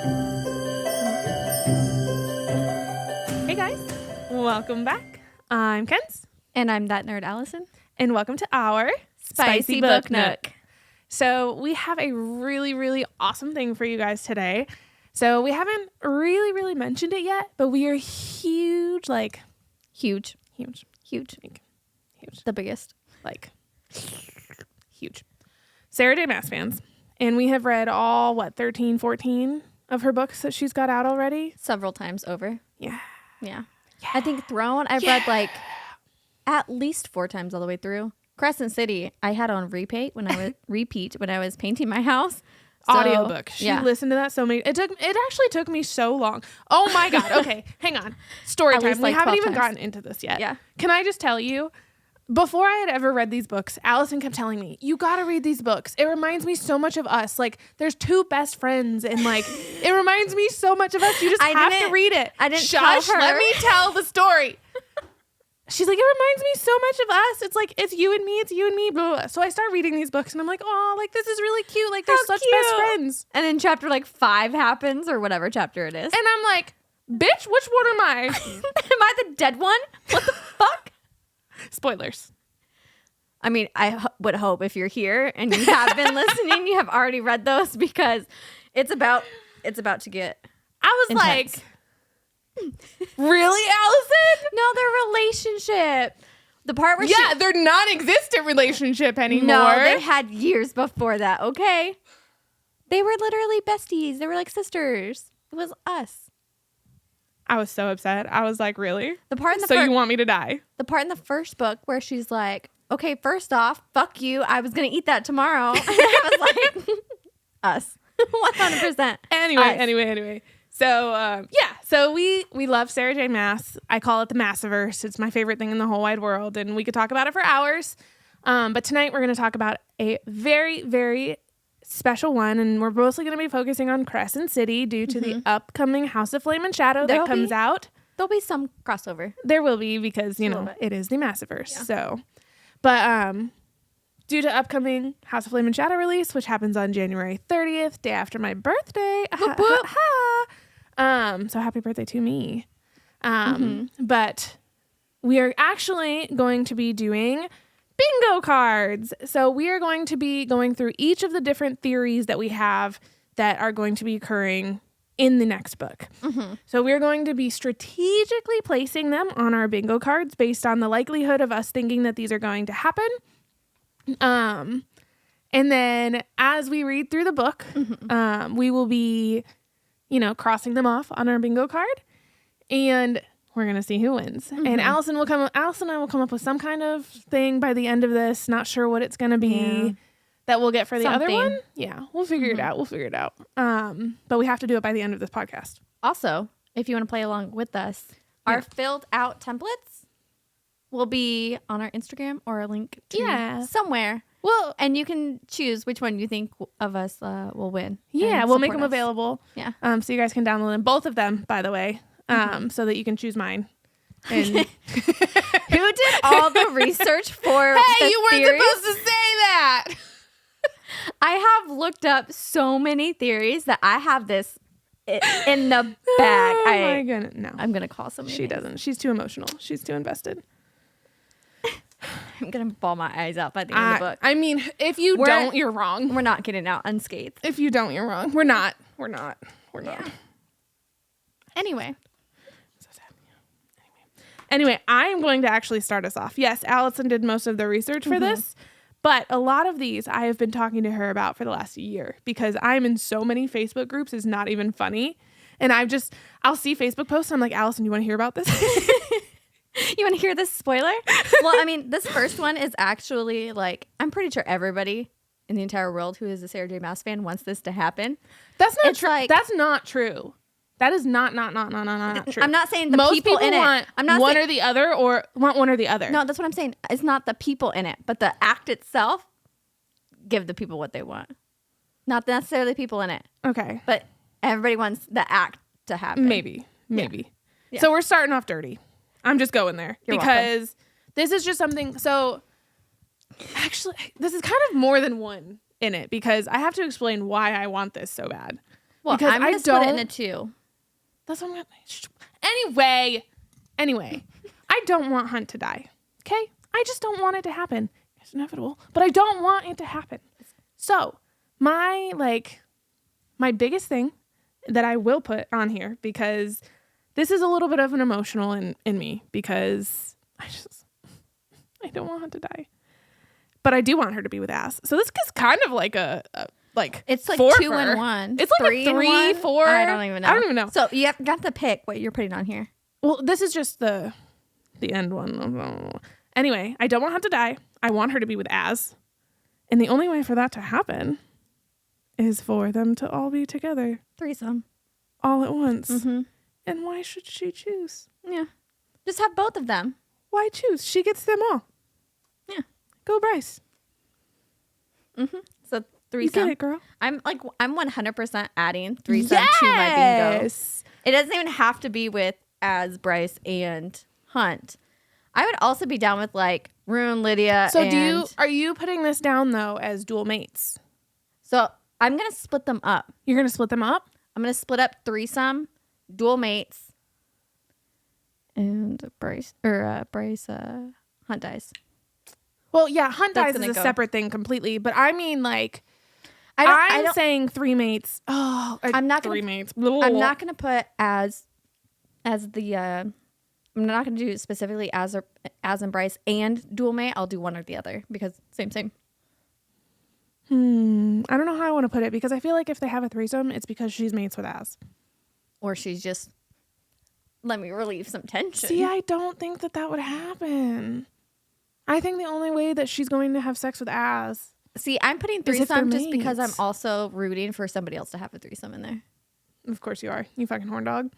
Hey guys, welcome back. I'm Kenz. And I'm that nerd Allison. And welcome to our Spicy Book Nook. So we have a really, really awesome thing for you guys today. So we haven't really mentioned it yet, but we are huge. The biggest. Huge. Sarah J. Maas fans. And we have read all, 13, 14 of her books that she's got out already? Several times over. Yeah. I think Throne, I've read at least 4 times all the way through. Crescent City, I had on repeat when I was painting my house. So, Audiobook. She listened to that so many. It actually took me so long. Oh my God. Okay, hang on. Story time. We haven't even gotten into this yet. Yeah. Can I just tell you? Before I had ever read these books, Allison kept telling me, you got to read these books. It reminds me so much of us. There's 2 best friends and it reminds me so much of us. You just have to read it. I didn't Shush, tell her. let me tell the story. She's like, it reminds me so much of us. It's it's you and me, blah, blah. So I start reading these books and I'm like, oh, this is really cute. They're such best friends. And then chapter 5 happens or whatever chapter it is. And I'm like, bitch, which one am I? Am I the dead one? What the fuck? Spoilers. I mean, I would hope if you're here and you have been listening, you have already read those because it's about to get I was intense. Really, Allison? No, their relationship. The part where their non-existent relationship anymore. No, they had years before that, okay? They were literally besties. They were like sisters. It was us. I was so upset. I was like, really? The part in the So you want me to die? The part in the first book where she's like, okay, first off, fuck you. I was going to eat that tomorrow. And I was like, us. 100%. Anyway. So, So we love Sarah J. Maas. I call it the Massiverse. It's my favorite thing in the whole wide world. And we could talk about it for hours. But tonight we're going to talk about a very, very special one. And we're mostly going to be focusing on Crescent City due to the upcoming House of Flame and Shadow that comes out. There'll be some crossover. There will be because, it is the Massiverse. Yeah. So, but due to upcoming House of Flame and Shadow release, which happens on January 30th, day after my birthday. So happy birthday to me. But we are actually going to be doing bingo cards. So we are going to be going through each of the different theories that we have that are going to be occurring in the next book. So we're going to be strategically placing them on our bingo cards based on the likelihood of us thinking that these are going to happen. And then as we read through the book, we will be, crossing them off on our bingo card, and we're going to see who wins. And Allison and I will come up with some kind of thing by the end of this. Not sure what it's going to be that we'll get for the other one. Yeah, we'll figure it out. But we have to do it by the end of this podcast. Also, if you want to play along with us, our filled out templates will be on our Instagram or a link to somewhere. Well, and you can choose which one you think of us will win. Yeah, we'll make them available. Yeah. So you guys can download them. Both of them, by the way, so that you can choose mine. And who did all the research for Hey, you weren't theories? supposed to say that. I have looked up so many theories that I have this in the bag. Oh my goodness. No. I'm going to call somebody. She doesn't. She's too emotional. She's too invested. I'm going to bawl my eyes out by the end of the book. I mean, if you don't, you're wrong. We're not getting out unscathed. If you don't, you're wrong. We're not. Yeah. Anyway. So sad. Anyway, I'm going to actually start us off. Yes, Allison did most of the research for this, but a lot of these I have been talking to her about for the last year because I'm in so many Facebook groups. It's not even funny. And I'll see Facebook posts. And I'm like, Allison, you want to hear about this? You want to hear this spoiler? Well, I mean, this first one is actually I'm pretty sure everybody in the entire world who is a Sarah J. Maas fan wants this to happen. That's not true. That's not true. That is not true. I'm not saying most people in want it. I'm not one or the other, or want one or the other. No, that's what I'm saying. It's not the people in it, but the act itself. Give the people what they want, not necessarily people in it. Okay, but everybody wants the act to happen. Maybe. Yeah. So we're starting off dirty. I'm just going there because this is just something. So actually, this is kind of more than one in it because I have to explain why I want this so bad. Well, because I'm going to split it into 2. That's what I'm going to... Anyway, I don't want Hunt to die. Okay? I just don't want it to happen. It's inevitable, but I don't want it to happen. So, my biggest thing that I will put on here, because this is a little bit of an emotional in me, because I don't want Hunt to die. But I do want her to be with Ass. So this is kind of like it's like 4 2 and 1. It's like 3, 4. I don't even know. know. So you got to pick what you're putting on here. Well, this is just the end one. Anyway, I don't want Hunt to die. I want her to be with Az. And the only way for that to happen is for them to all be together. Threesome. All at once. Mm-hmm. And why should she choose? Yeah. Just have both of them. Why choose? She gets them all. Yeah. Go Bryce. Mm-hmm. So threesome. You get it, girl. I'm 100% adding threesome to my bingo. It doesn't even have to be with Az, Bryce, and Hunt. I would also be down with like Rune, Lydia. So are you putting this down though as dual mates? So I'm gonna split them up. You're gonna split them up? I'm gonna split up threesome, dual mates, and Bryce Hunt dies. Well, yeah, Hunt dies is a separate thing completely, but I mean like I'm saying 3 mates. Oh, I'm not 3 mates. I'm not gonna put as the I'm not going to do it specifically as and Bryce and dual mate. I'll do one or the other because same. I don't know how I want to put it, because I feel like if they have a threesome, it's because she's mates with Az. Or she's just, let me relieve some tension. See, I don't think that would happen. I think the only way that she's going to have sex with Az. See, I'm putting threesome just because I'm also rooting for somebody else to have a threesome in there. Of course you are. You fucking horn dog.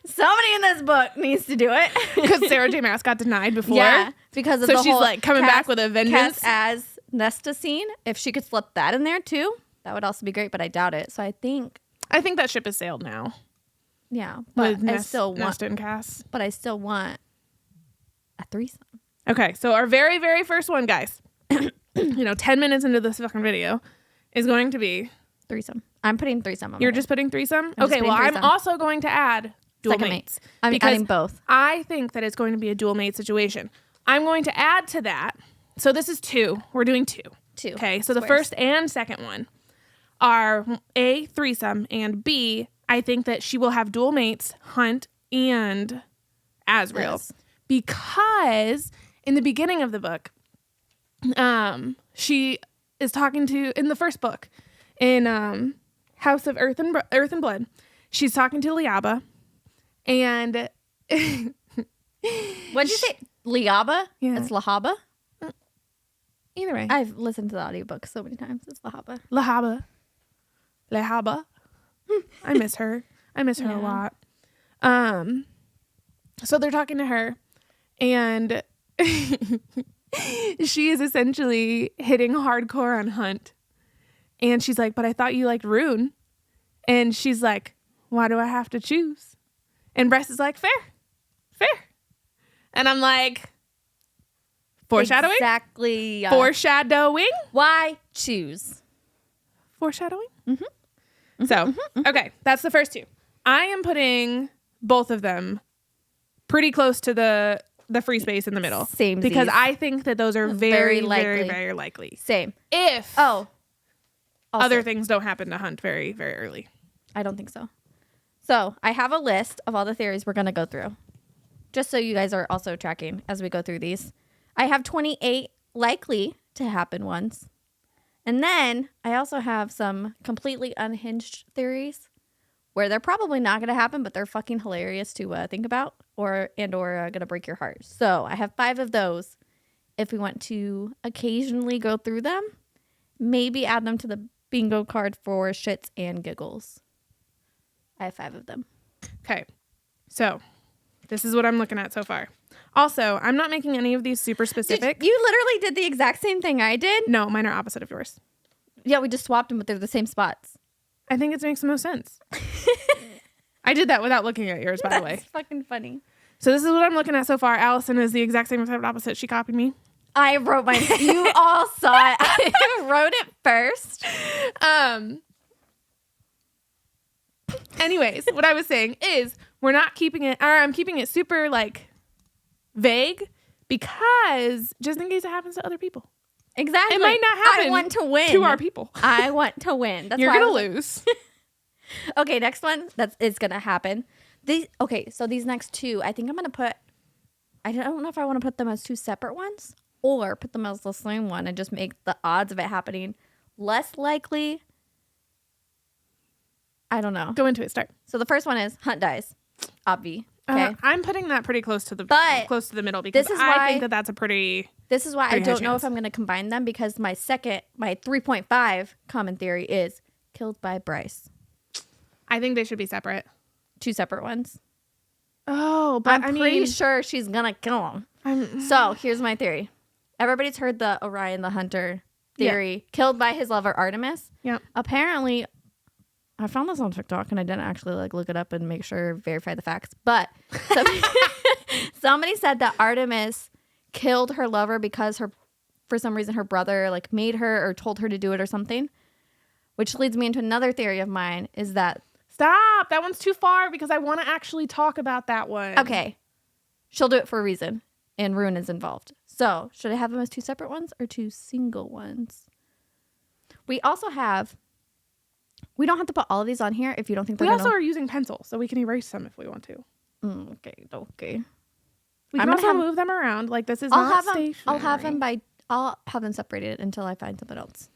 Somebody in this book needs to do it. Because Sarah J. Maas got denied before. Yeah, because of the she's whole like coming back with a vengeance. As Nesta scene. If she could slip that in there too, that would also be great, but I doubt it. So I think that ship has sailed now. Yeah, but I still want Nesta and Cass. But I still want a threesome. Okay, so our very, very first one, guys, 10 minutes into this fucking video, is going to be threesome. I'm putting threesome on. You're just putting threesome? Okay, well, I'm also going to add dual mates. I'm adding both. I think that it's going to be a dual mate situation. I'm going to add to that. So this is 2. We're doing 2. Okay, so the first and second one are A, threesome, and B, I think that she will have dual mates, Hunt and Azrael. Yes. Because in the beginning of the book, she is talking to, in the first book, in House of Earth and Blood, she's talking to Liaba, and what'd you say? Liaba? Yeah. It's Lahaba? Either way. I've listened to the audiobook so many times. It's Lahaba. Lahaba. I miss her. I miss her a lot. So they're talking to her, and she is essentially hitting hardcore on Hunt. And she's like, but I thought you liked Rune. And she's like, why do I have to choose? And Bryce is like, fair. And I'm like, foreshadowing? Exactly. Foreshadowing? Why choose? Foreshadowing? Mm-hmm. So, okay, that's the first 2. I am putting both of them pretty close to the free space in the middle. Same. Because I think that those are very likely. Very likely. Same. If other things don't happen to Hunt very, very early. I don't think so. So I have a list of all the theories we're going to go through, just so you guys are also tracking as we go through these. I have 28 likely to happen ones. And then I also have some completely unhinged theories where they're probably not going to happen, but they're fucking hilarious to think about or going to break your heart. So I have 5 of those. If we want to occasionally go through them, maybe add them to the bingo card for shits and giggles. I have 5 of them. Okay. So this is what I'm looking at so far. Also, I'm not making any of these super specific. You literally did the exact same thing I did? No, mine are opposite of yours. Yeah, we just swapped them, but they're the same spots. I think it makes the most sense. I did that without looking at yours, by the way. That's fucking funny. So this is what I'm looking at so far. Allison is the exact same exact opposite. She copied me. I wrote mine. You all saw it. I wrote it first. Anyways, what I was saying is we're not keeping it, or I'm keeping it super like vague because just in case it happens to other people. Exactly. It might not happen. I want to win. To our people. I want to win. That's You're going to lose. Okay, next one. It's going to happen. So these next two, I think I'm going to put, I don't know if I want to put them as two separate ones or put them as the same one and just make the odds of it happening less likely. I don't know. Go into it. Start. So the first one is Hunt dies. Obvi. Okay. I'm putting that pretty close to the middle because I think that's a pretty. This is why I don't know chance. if I'm going to combine them because my 3.5 common theory is killed by Bryce. I think they should be separate. Two separate ones. Oh, but I'm pretty sure she's going to kill him. So here's my theory. Everybody's heard the Orion the Hunter theory. Killed by his lover Artemis. Yeah. Apparently, I found this on TikTok and I didn't actually look it up and make sure verify the facts. But somebody said that Artemis killed her lover because for some reason her brother made her or told her to do it or something. Which leads me into another theory of mine is that stop. That one's too far because I want to actually talk about that one. Okay. She'll do it for a reason and Rune is involved. So should I have them as two separate ones or two single ones? We also have. We don't have to put all of these on here if you don't think they're We also are using pencils, so we can erase them if we want to. Okay. We can also move them around. This is not stationary. I'll have them separated until I find something else.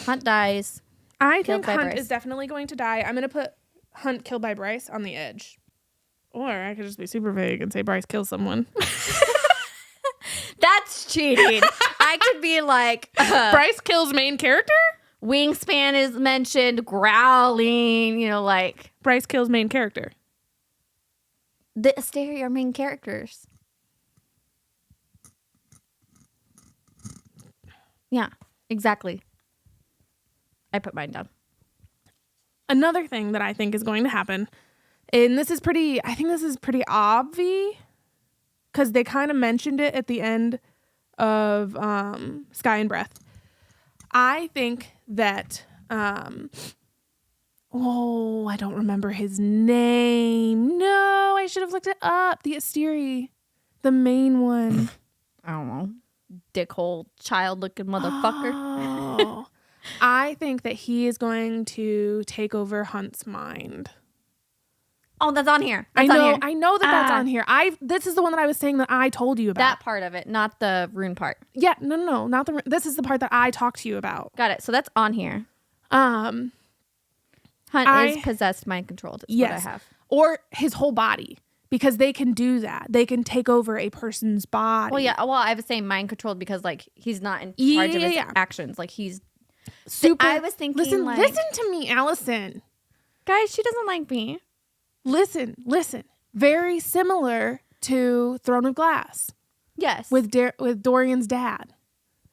Hunt dies. I think Hunt is definitely going to die. I'm going to put Hunt killed by Bryce on the edge. Or I could just be super vague and say Bryce kills someone. That's cheating. I could be like... Bryce kills main character? Wingspan is mentioned, growling, Bryce kills main character. The Asteri are main characters. Yeah, exactly. I put mine down. Another thing that I think is going to happen, and this is pretty obvious, because they kind of mentioned it at the end of Sky and Breath. I think that, I don't remember his name. No, I should have looked it up. The Asteri, the main one. I don't know. Dickhole, child-looking motherfucker. Oh, I think that he is going to take over Hunt's mind. Oh, that's on here. I know that's on here. This is the one that I was saying that I told you about. That part of it, not the Rune part. Yeah, no, not the. This is the part that I talked to you about. Got it. So that's on here. Hunt is possessed, mind controlled. Is what I have. Or his whole body, because they can do that. They can take over a person's body. Well, yeah. Well, I was saying mind controlled because he's not in charge of his actions. He's super. I was thinking. Listen to me, Allison. Guys, she doesn't like me. Listen. Very similar to Throne of Glass. Yes. With Dorian's dad.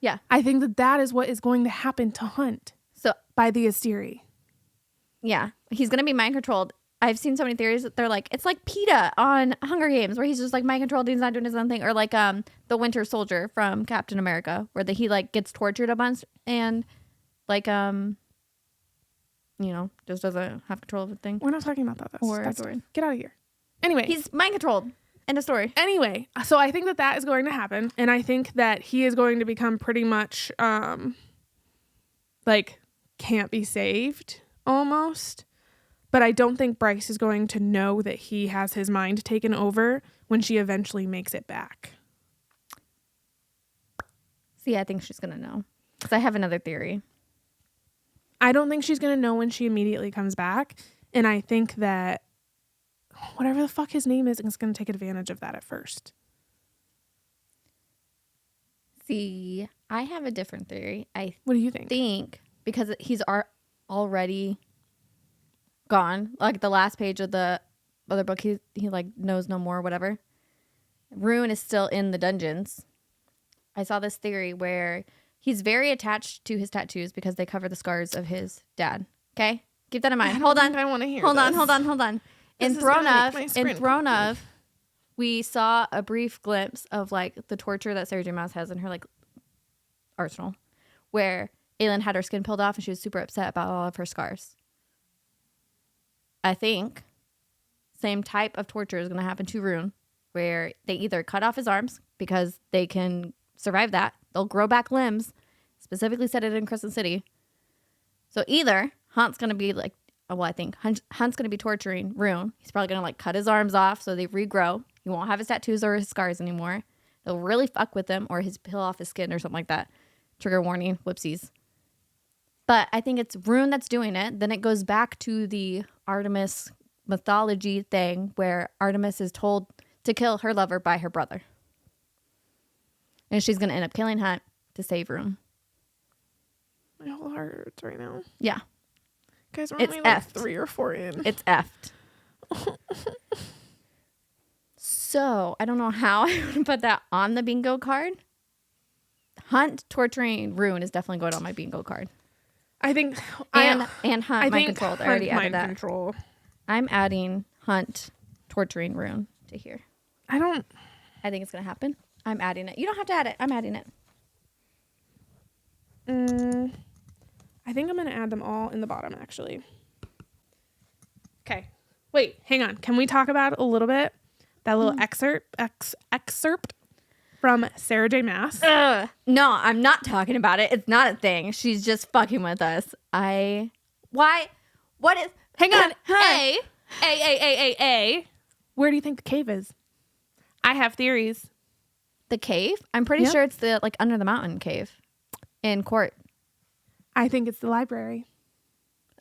Yeah. I think that is what is going to happen to Hunt. So by the Asteri. Yeah. He's going to be mind controlled. I've seen so many theories that they're it's like PETA on Hunger Games where he's just mind controlled and he's not doing his own thing. Or the Winter Soldier from Captain America where he gets tortured a bunch and just doesn't have control of the thing. We're not talking about that. That's get out of here. Anyway. He's mind controlled. End of story. Anyway, so I think that is going to happen. And I think that he is going to become pretty much, can't be saved almost. But I don't think Bryce is going to know that he has his mind taken over when she eventually makes it back. See, I think she's going to know. Because I have another theory. I don't think she's going to know when she immediately comes back. And I think that whatever the fuck his name is going to take advantage of that at first. See, I have a different theory. What do you think? Because he's already gone. The last page of the other book, he knows no more, whatever. Rune is still in the dungeons. I saw this theory where he's very attached to his tattoos because they cover the scars of his dad. Okay? Keep that in mind. Hold on. I want to hear Hold on. In Throne of, we saw a brief glimpse of the torture that Sarah J. Maas has in her arsenal, where Aelin had her skin peeled off and she was super upset about all of her scars. I think same type of torture is going to happen to Rune, where they either cut off his arms because they can survive that. They'll grow back limbs. Specifically said it in Crescent City. So either Hunt's going to be like, well, I think Hunt's going to be torturing Rune. He's probably going to like cut his arms off so they regrow. He won't have his tattoos or his scars anymore. They'll really fuck with him, or his peel off his skin or something like that. Trigger warning, whoopsies. But I think it's Rune that's doing it. Then it goes back to the Artemis mythology thing where Artemis is told to kill her lover by her brother. And she's going to end up killing Hunt to save Rune. My whole heart hurts right now. Yeah. Guys, we're It's only like effed. 3 or 4 in. It's effed. So, I don't know how I would put that on the bingo card. Hunt torturing Rune is definitely going on my bingo card. I think... And Hunt mind control. I already added that. Control. I'm adding Hunt torturing Rune to here. I think it's going to happen. I'm adding it. You don't have to add it. I'm adding it. I think I'm going to add them all in the bottom, actually. Okay. Wait, hang on. Can we talk about a little bit? That little excerpt from Sarah J. Maas. No, I'm not talking about it. It's not a thing. She's just fucking with us. Why? What is... Hang on. A. Where do you think the cave is? I have theories. The cave? I'm pretty sure it's the like under the mountain cave in Court. I think it's the library.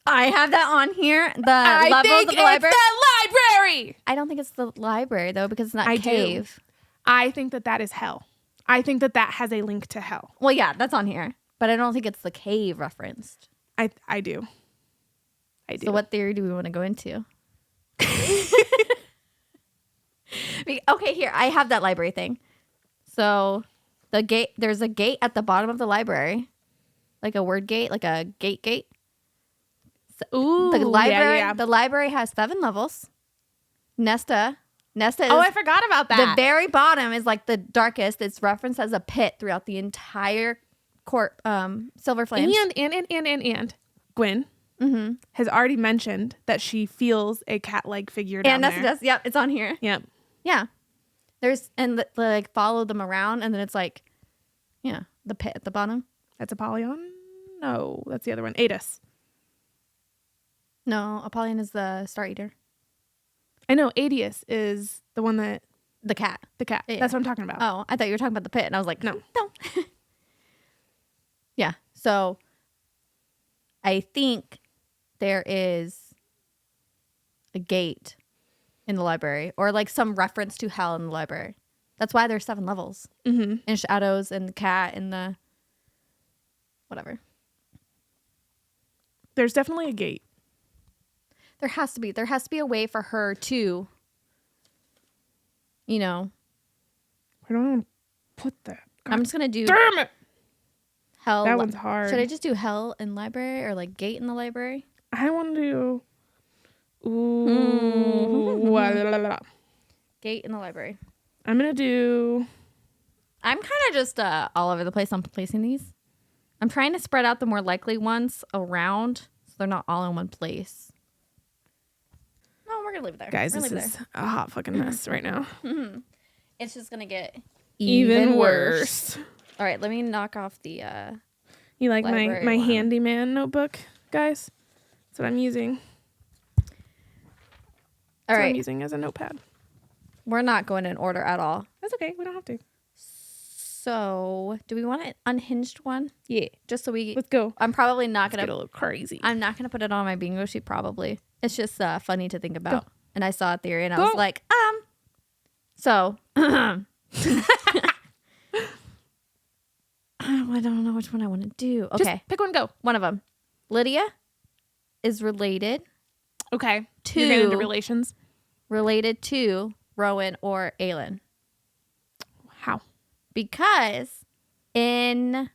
I have that on here. The levels of the library. The library. I don't think it's the library though because it's not cave. I think that is hell. I think that has a link to hell. Well, yeah, that's on here, but I don't think it's the cave referenced. I do. So what theory do we want to go into? Okay, here I have that library thing. So the gate, there's a gate at the bottom of the library, like a word gate, like a gate. So, ooh, the library. Yeah. The library has 7 levels. Nesta is, I forgot about that. The very bottom is like the darkest. It's referenced as a pit throughout the entire court. Silver Flames. And Gwen has already mentioned that she feels a cat-like figure down there. And Nesta does. Yep, it's on here. Yep. Yeah. Like follow them around, and then it's like, yeah, the pit at the bottom. That's Apollyon? No, that's the other one. Adis. No, Apollyon is the Star Eater. I know, Adius is the one that... The cat. Yeah. That's what I'm talking about. Oh, I thought you were talking about the pit, and I was like, no. Yeah, so I think there is a gate in the library, or like some reference to hell in the library. That's why there's 7 levels. Mm-hmm. And shadows, and the cat, and the... whatever. There's definitely a gate. There has to be. There has to be a way for her to, you know. Where do I want to put that? God, I'm just going to do... damn it! Hell. That one's hard. Should I just do hell in library, or like gate in the library? I want to do... Ooh. Gate in the library. I'm going to do... I'm kind of just all over the place on placing these. I'm trying to spread out the more likely ones around so they're not all in one place. No, we're going to leave it there. Guys, this is a hot fucking mess right now. It's just going to get even worse. All right, let me knock off the... You like my one. handyman notebook, guys? That's what I'm using. All right. I'm using as a notepad. We're not going in order at all. That's okay. We don't have to. So, do we want an unhinged one? Yeah. Just so we... Let's go. I'm probably not going to... Get a little crazy. I'm not going to put it on my bingo sheet, probably. It's just funny to think about. Go. And I saw a theory, and I was like, So... I don't know which one I want to do. Okay. Just pick one, go. One of them. Lydia is related... Okay. You're getting into relations. Related to Rowan or Aelin. How? Because in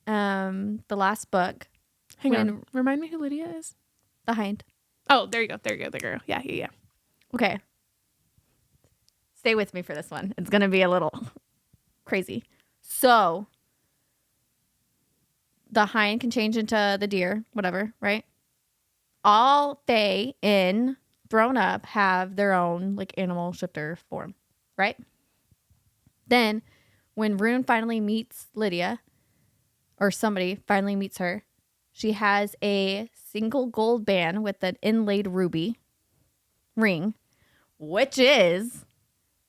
the last book... Hang on. Remind me who Lydia is? The Hind. Oh, there you go. There you go. The girl. Yeah. Okay. Stay with me for this one. It's going to be a little crazy. So, the Hind can change into the deer, whatever, right? All Fae in grown up have their own like animal shifter form, right? Then when Rune finally meets Lydia, or somebody finally meets her, she has a single gold band with an inlaid ruby ring, which is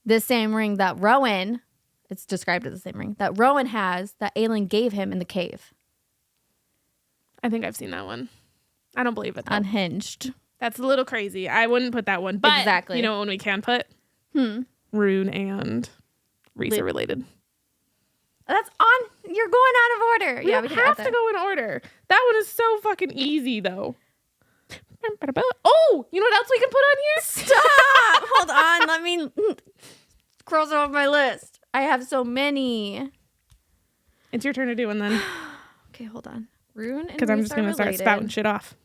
the same ring that Rowan, it's described as the same ring, that Rowan has that Aelin gave him in the cave. I think I've seen that one. I don't believe it, though. Unhinged. That's a little crazy. I wouldn't put that one. But exactly. You know what one we can put? Rune and Reese are related. That's on. You're going out of order. We don't have to go in order. That one is so fucking easy, though. Oh, you know what else we can put on here? Stop. Hold on. Let me cross it off my list. I have so many. It's your turn to do one then. Okay, hold on. Rune and because I'm just going to start spouting shit off.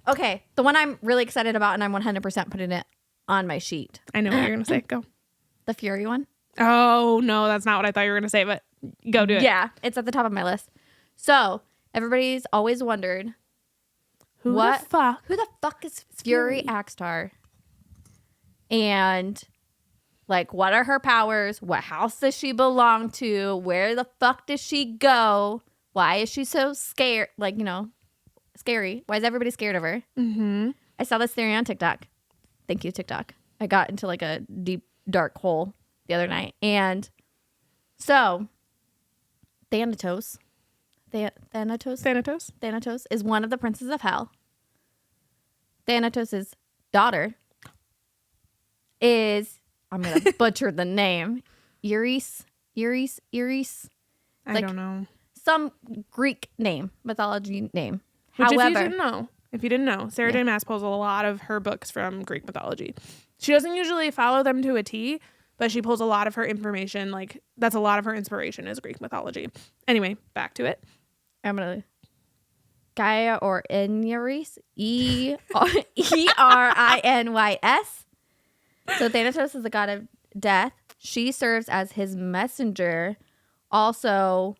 Okay, the one I'm really excited about, and I'm 100% putting it on my sheet. I know what you're going to say. Go. The Fury one. Oh, no, that's not what I thought you were going to say, but go do it. Yeah, it's at the top of my list. So, everybody's always wondered, who the fuck is Fury Axtar? And, like, what are her powers? What house does she belong to? Where the fuck does she go? Why is she so scared? Like, you know, scary. Why is everybody scared of her? Mm-hmm. I saw this theory on TikTok. Thank you, TikTok. I got into like a deep, dark hole the other night. And so, Thanatos is one of the princes of hell. Thanatos' daughter is, I'm going to butcher the name, Iris. I don't know. Some Greek name, mythology name. Which, however, if you didn't know, Sarah J. Maas pulls a lot of her books from Greek mythology. She doesn't usually follow them to a T, but she pulls a lot of her information. Like, that's a lot of her inspiration is Greek mythology. Anyway, back to it. I'm going to Gaia or Enyaris, Erinyes. So Thanatos is the god of death. She serves as his messenger. Also,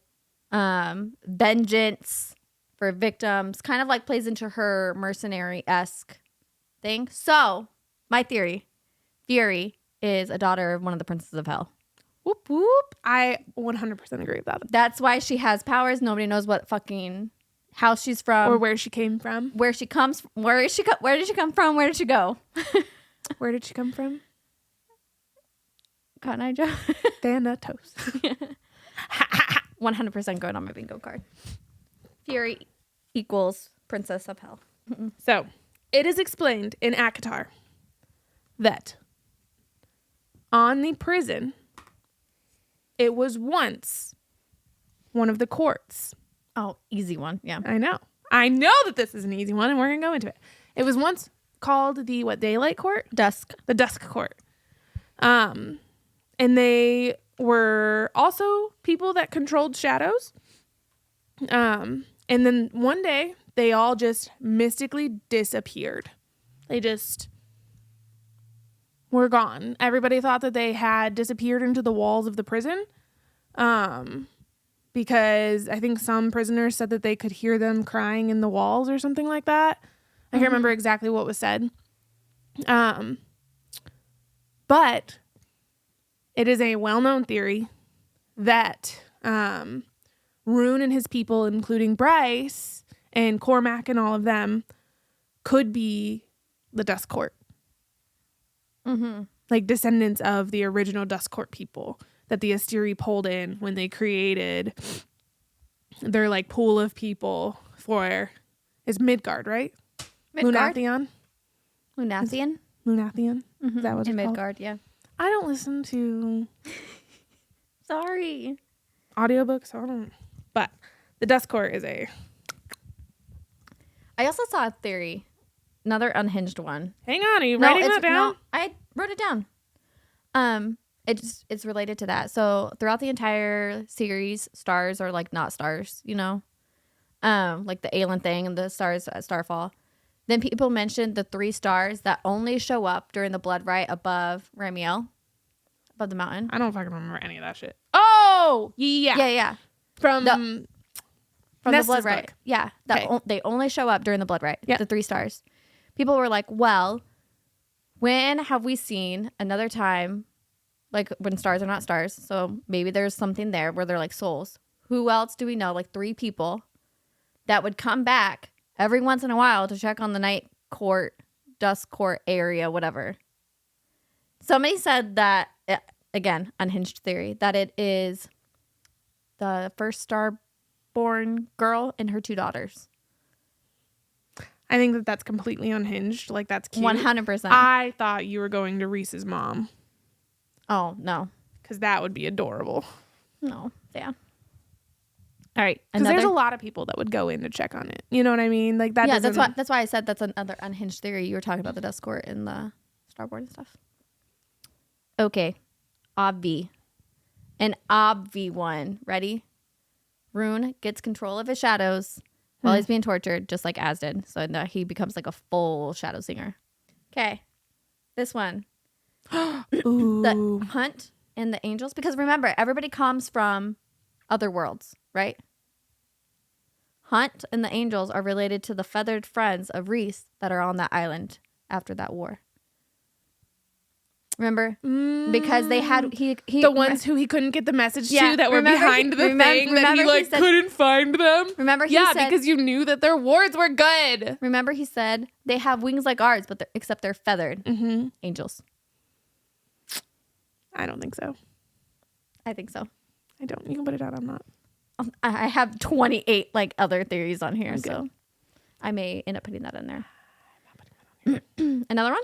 vengeance for victims, kind of like plays into her mercenary-esque thing. So, my theory, Fury is a daughter of one of the princes of hell. Whoop, whoop. I 100% agree with that. That's why she has powers. Nobody knows what fucking house she's from. Or where she came from. Where she comes from. Where did she come from? Where did she go? Where did she come from? Cotton Eye Joe. Thanatos. 100% going on my bingo card. Fury equals Princess of Hell. So, it is explained in ACOTAR that on the prison, it was once one of the courts. Oh, easy one. Yeah. I know that this is an easy one, and we're going to go into it. It was once called the Daylight Court? The Dusk Court. And they were also people that controlled shadows. And then one day, they all just mystically disappeared. They just were gone. Everybody thought that they had disappeared into the walls of the prison. Because I think some prisoners said that they could hear them crying in the walls or something like that. I can't remember exactly what was said. But it is a well-known theory that Rune and his people, including Bryce and Cormac and all of them, could be the Dusk Court. Mm-hmm. Like descendants of the original Dusk Court people that the Asteri pulled in when they created their like pool of people for is Midgard, right? Lunathian. Lunathian? Mm-hmm. Is that what it's called? Midgard, yeah. I don't listen to Sorry. audiobooks, so I don't. But the Dusk Court is a. I also saw a theory, another unhinged one. Hang on, are you writing that down? No, I wrote it down. It's related to that. So throughout the entire series, stars are like not stars, you know, like the Aelin thing and the stars at Starfall. Then people mentioned the 3 stars that only show up during the blood rite above Ramiel, above the mountain. I don't fucking remember any of that shit. Oh, yeah. From the blood rite. Yeah. They only show up during the blood rite. Yeah. The 3 stars. People were like, well, When have we seen another time, like when stars are not stars? So maybe there's something there where they're like souls. Who else do we know? Like 3 people that would come back every once in a while to check on the night court, dusk court area, whatever. Somebody said that, again, unhinged theory, that it is the first star-born girl and her 2 daughters. I think that that's completely unhinged. Like, that's cute. 100%. I thought you were going to Reese's mom. Oh, no. Because that would be adorable. No. Yeah. All right. Because there's a lot of people that would go in to check on it. You know what I mean? Like that. Yeah, that's why I said that's another unhinged theory. You were talking about the dusk court and the starboard and stuff. Okay. Obvi. An obvi one. Ready? Rune gets control of his shadows while he's being tortured, just like Az did. So now he becomes like a full shadow singer. Okay. This one. The hunt and the angels. Because remember, everybody comes from other worlds, right? Hunt and the angels are related to the feathered friends of Reese that are on that island after that war. Remember? Because they had the ones who he couldn't get the message to that were behind the thing that he like couldn't find them. Remember he said, because you knew that their wards were good. Remember he said they have wings like ours, but except they're feathered. Angels. I don't think so. I think so. I don't. You can put it out. I'm not. I have 28 like other theories on here, so I may end up putting that in there. I'm not putting that on here. Another one?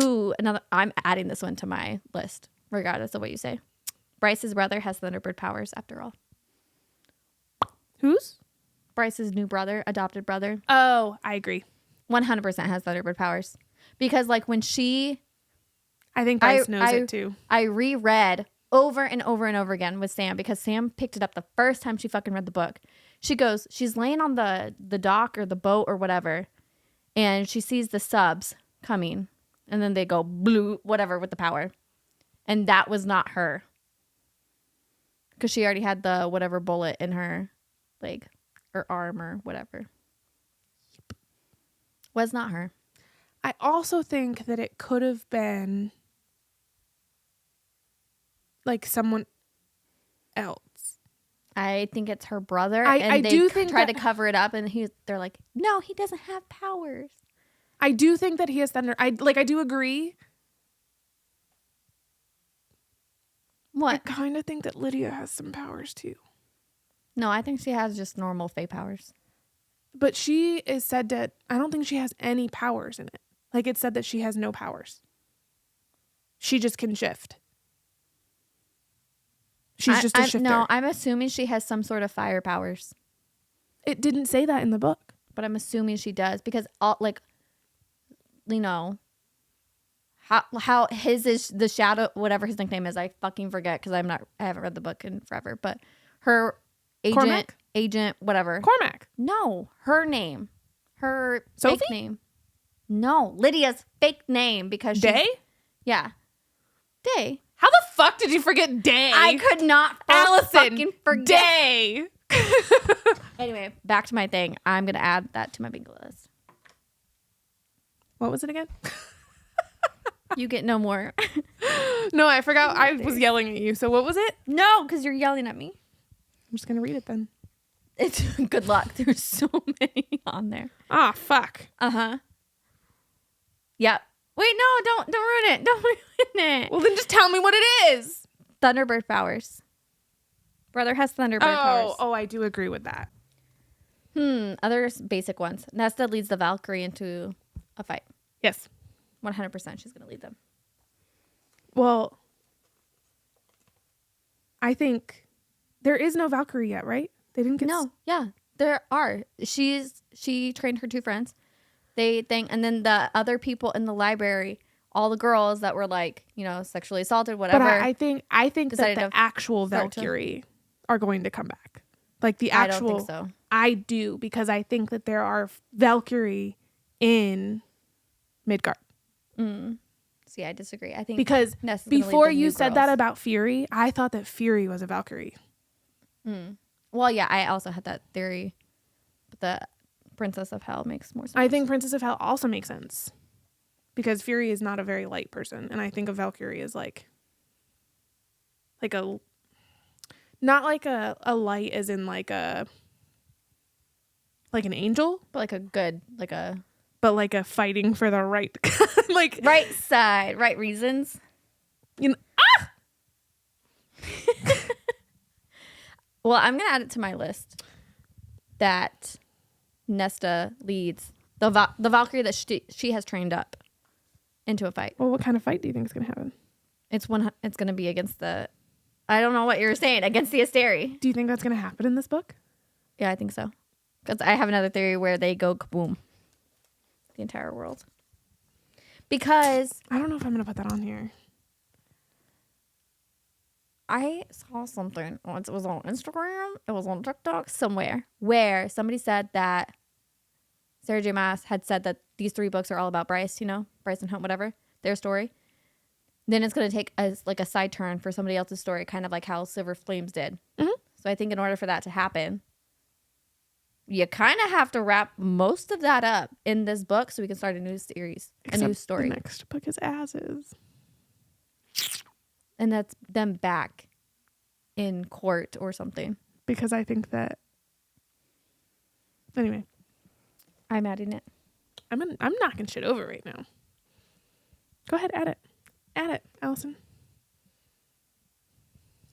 Ooh, another. I'm adding this one to my list, regardless of what you say. Bryce's brother has Thunderbird powers, after all. Whose? Bryce's new brother, adopted brother. Oh, I agree. 100% has Thunderbird powers. Because like when she... I think Bryce knows it too. I reread over and over and over again with Sam because Sam picked it up the first time she fucking read the book. She's laying on the dock or the boat or whatever, and she sees the subs coming, and then they go blue, whatever, with the power. And that was not her. Because she already had the whatever bullet in her leg or arm or whatever. Was not her. I also think that it could have been like someone else. I think it's her brother. I do think try to cover it up, and they're like, no, he doesn't have powers. I do think that he has thunder. I do agree. What? I kind of think that Lydia has some powers too. No, I think she has just normal fae powers. But she is said to, I don't think she has any powers in it. Like it said that she has no powers. She just can shift. She's just a shifter. No, I'm assuming she has some sort of fire powers. It didn't say that in the book. But I'm assuming she does because how his is the shadow, whatever his nickname is, I fucking forget because I haven't read the book in forever. But her agent, whatever. Cormac. No, her name, her Sophie? fake name. No, Lydia's fake name because Day. Yeah, Day. How the fuck did you forget Day? I could not Allison fucking forget Day. Anyway, back to my thing. I'm gonna add that to my bingo list. What was it again? You get no more. No, I forgot. I was yelling at you. So what was it? No, because you're yelling at me. I'm just gonna read it then. It's good luck. There's so many on there. Ah, fuck. Yep. Wait, no, don't ruin it. Don't ruin it. Well, then just tell me what it is. Thunderbird powers. Brother has Thunderbird powers. Oh, I do agree with that. Other basic ones. Nesta leads the Valkyrie into a fight. Yes. 100% she's going to lead them. Well, I think there is no Valkyrie yet, right? They didn't get... No, yeah, there are. She trained her 2 friends. And then the other people in the library, all the girls that were like, sexually assaulted, whatever. But I think that the actual Valkyrie are going to come back. Like the actual... I don't think so. I do, because I think that there are Valkyrie in Midgard. See, I disagree. I think because before you said that about Fury, I thought that Fury was a Valkyrie. Well, yeah, I also had that theory, but the Princess of Hell makes more sense. I think Princess of Hell also makes sense because Fury is not a very light person, and I think a Valkyrie is like a, not like a light as in like an angel, but like a good, but like a fighting for the right, like right side, right reasons. You know, Well, I'm gonna add it to my list that Nesta leads the Valkyrie that she has trained up into a fight. Well, what kind of fight do you think is gonna happen? It's gonna be against the, I don't know what you were saying, against the Asteri. Do you think that's gonna happen in this book? Yeah, I think so. Because I have another theory where they go kaboom. The entire world. Because I don't know if I'm gonna put that on here. I saw something. It was on Instagram. It was on TikTok somewhere where somebody said that Sarah J. Maas had said that these 3 books are all about Bryce, Bryce and Hunt, whatever, their story. Then it's going to take a side turn for somebody else's story, kind of like how Silver Flames did. Mm-hmm. So I think in order for that to happen, you kind of have to wrap most of that up in this book so we can start a new series, a new story. The next book is As's. And that's them back in court or something. Because I think that... Anyway. I'm adding it. I'm knocking shit over right now. Go ahead, add it. Add it, Allison.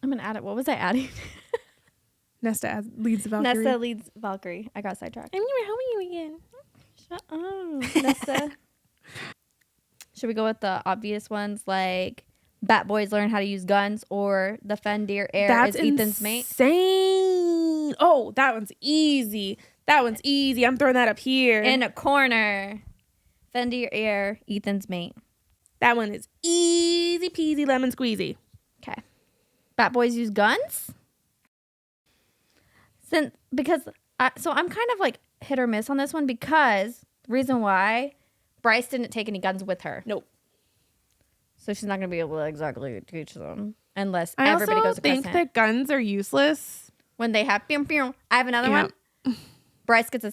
I'm going to add it. What was I adding? Nesta leads Valkyrie. Nesta leads Valkyrie. I got sidetracked. And you were helping you again. Shut up, Nesta. Should we go with the obvious ones like... Bat Boys learn how to use guns, or the Fenrir heir is Ethan's mate? Insane. Oh, that one's easy. I'm throwing that up here. In a corner. Fenrir heir, Ethan's mate. That one is easy peasy lemon squeezy. Okay. Bat Boys use guns? So I'm kind of like hit or miss on this one because the reason why Bryce didn't take any guns with her. Nope. So she's not going to be able to exactly teach them unless everybody goes to Crescent. I also think that guns are useless. When they have... I have another one. Bryce gets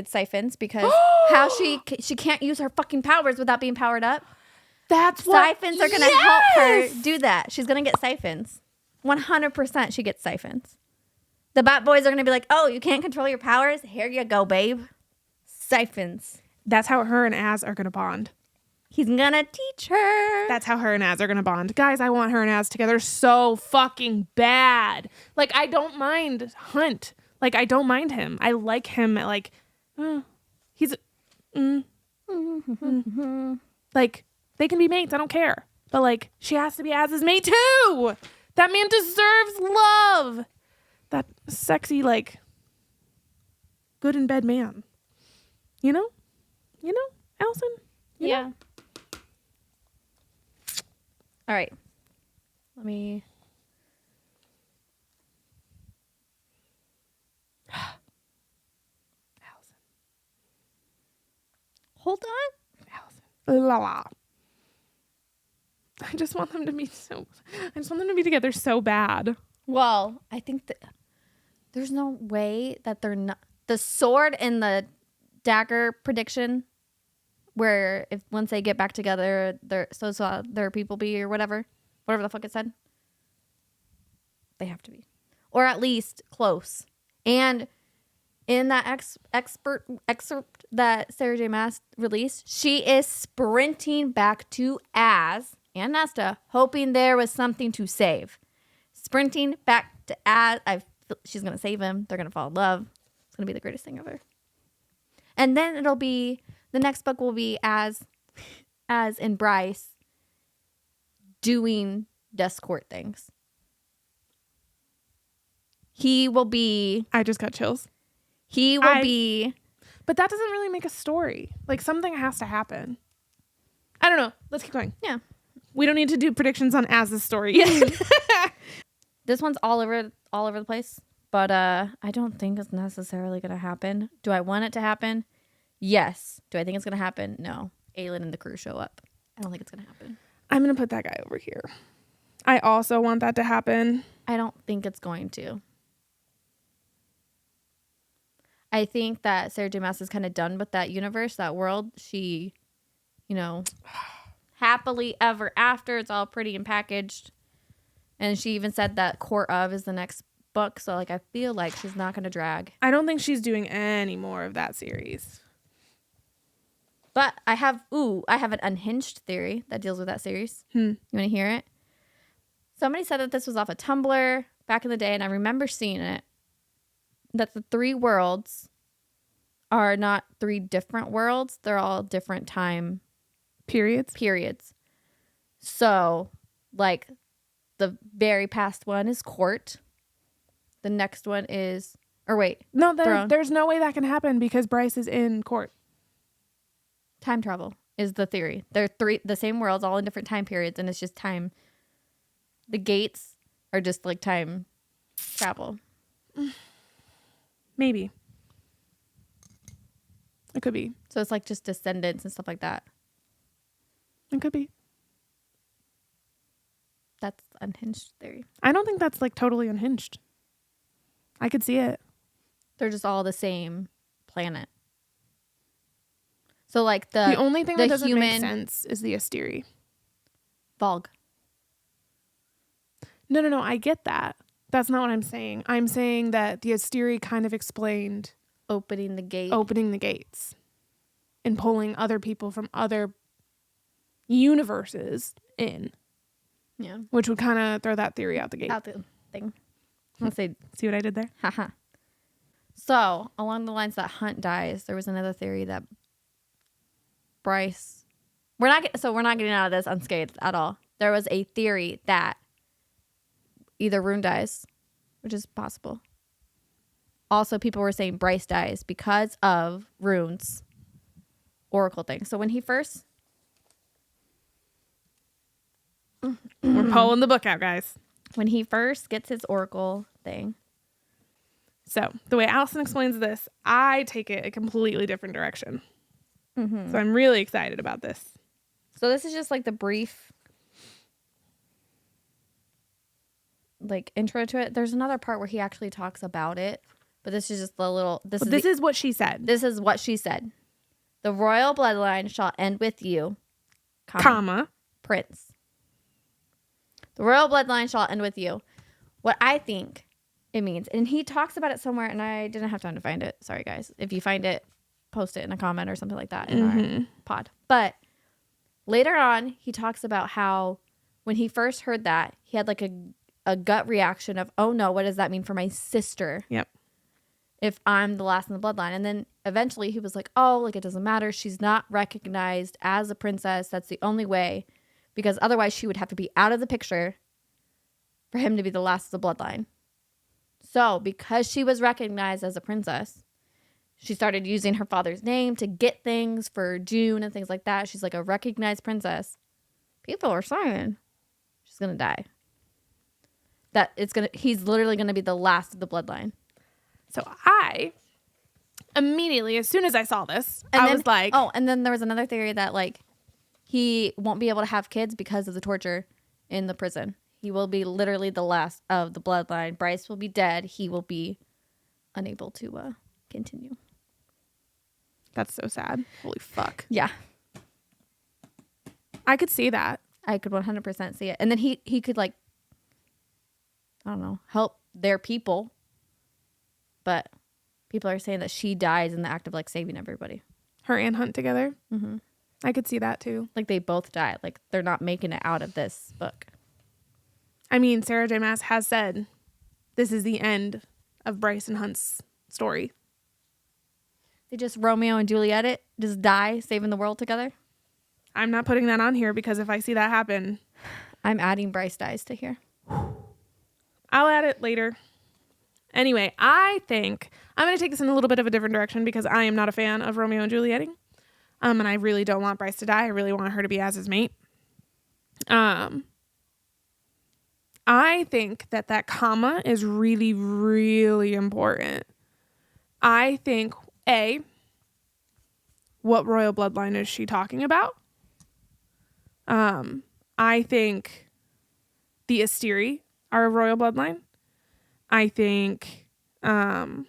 siphons because how she can't use her fucking powers without being powered up. That's what... Siphons are going to help her do that. She's going to get siphons. 100% she gets siphons. The Bat Boys are going to be like, oh, you can't control your powers? Here you go, babe. Siphons. That's how her and Az are going to bond. He's gonna teach her. That's how her and Az are gonna bond. Guys, I want her and Az together so fucking bad. Like, I don't mind Hunt. Like, I don't mind him. I like him. Like, he's... Like, they can be mates. I don't care. But, like, she has to be Az's mate, too. That man deserves love. That sexy, like, good in bed man. You know? Allison? Yeah. All right. Let me... Allison. Hold on. Allison. La la. I just want them to be together so bad. Well, I think that there's no way that they're not... The sword and the dagger prediction... Where if once they get back together, their people be or whatever the fuck it said. They have to be, or at least close. And in that excerpt that Sarah J. Maas released, she is sprinting back to Az and Nesta, hoping there was something to save. Sprinting back to Az. She's gonna save him. They're gonna fall in love. It's gonna be the greatest thing ever. And then it'll be. The next book will be Az and Bryce doing desk court things. He will be... I just got chills. He will be... But that doesn't really make a story. Like, something has to happen. I don't know. Let's keep going. Yeah. We don't need to do predictions on Az's story yet. This one's all over the place. But I don't think it's necessarily going to happen. Do I want it to happen? Yes. Do I think it's going to happen? No. Aelin and the crew show up. I don't think it's going to happen. I'm going to put that guy over here. I also want that to happen. I don't think it's going to. I think that Sarah J. Maas is kind of done with that universe, that world. She, happily ever after. It's all pretty and packaged. And she even said that Court of is the next book. So, like, I feel like she's not going to drag. I don't think she's doing any more of that series. But I have an unhinged theory that deals with that series. You want to hear it? Somebody said that this was off a Tumblr back in the day, and I remember seeing it, that the 3 worlds are not 3 different worlds. They're all different time periods. So, like, the very past one is Court. The next one is... Or wait. No, there's no way that can happen because Bryce is in Court. Time travel is the theory. They're the same worlds, all in different time periods, and it's just time. The gates are just like time travel. Maybe. It could be. So it's like just descendants and stuff like that. It could be. That's unhinged theory. I don't think that's like totally unhinged. I could see it. They're just all the same planet. So like the only thing that doesn't make sense is the Asteri. Volg. No. I get that. That's not what I'm saying. I'm saying that the Asteri kind of explained opening the gates and pulling other people from other universes in. Yeah. Which would kind of throw that theory out the gate. Out the thing. Let's say, see what I did there? Haha. So, along the lines that Hunt dies, there was another theory that Bryce... We're not getting out of this unscathed at all. There was a theory that either Rune dies, which is possible. Also, people were saying Bryce dies because of Rune's oracle thing. So when he first... We're pulling the book out, guys. When he first gets his oracle thing. So the way Allison explains this, I take it a completely different direction. So I'm really excited about this. So this is just like the brief like intro to it. There's another part where he actually talks about it, but this is just the little... This is what she said. This is what she said. The royal bloodline shall end with you, comma, Prince. The royal bloodline shall end with you. What I think it means, and he talks about it somewhere, and I didn't have time to find it. Sorry, guys. If you find it, post it in a comment or something like that in our pod. But later on, he talks about how when he first heard that, he had like a gut reaction of, oh no, what does that mean for my sister? Yep. If I'm the last in the bloodline. And then eventually he was like, oh, like it doesn't matter. She's not recognized as a princess. That's the only way. Because otherwise she would have to be out of the picture for him to be the last of the bloodline. So because she was recognized as a princess, she started using her father's name to get things for June and things like that. She's like a recognized princess. People are saying she's going to die. He's literally going to be the last of the bloodline. So I immediately, as soon as I saw this, was like... Oh, and then there was another theory that like he won't be able to have kids because of the torture in the prison. He will be literally the last of the bloodline. Bryce will be dead. He will be unable to continue. That's so sad. Holy fuck. Yeah. I could see that. I could 100% see it. And then he could like, I don't know, help their people. But people are saying that she dies in the act of like saving everybody. Her and Hunt together? Mm-hmm. I could see that too. Like they both die. Like they're not making it out of this book. I mean, Sarah J. Maas has said this is the end of Bryce and Hunt's story. They just Romeo and Juliet it, just die saving the world together. I'm not putting that on here because if I see that happen, I'm adding Bryce dies to here. I'll add it later. Anyway, I think I'm going to take this in a little bit of a different direction because I am not a fan of Romeo and Julieting. And I really don't want Bryce to die. I really want her to be as his mate. I think that comma is really, really important. I think, what royal bloodline is she talking about? I think the Asteri are a royal bloodline. I think that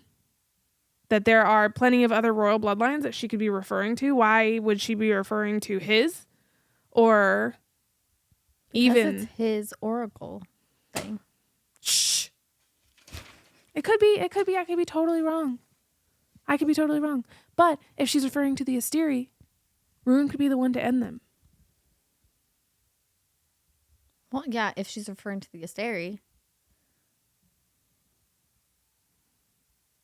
that there are plenty of other royal bloodlines that she could be referring to. Why would she be referring to his? Or even... Because it's his oracle thing. Shh. It could be. I could be totally wrong. But if she's referring to the Asteri, Rune could be the one to end them. Well, yeah, if she's referring to the Asteri.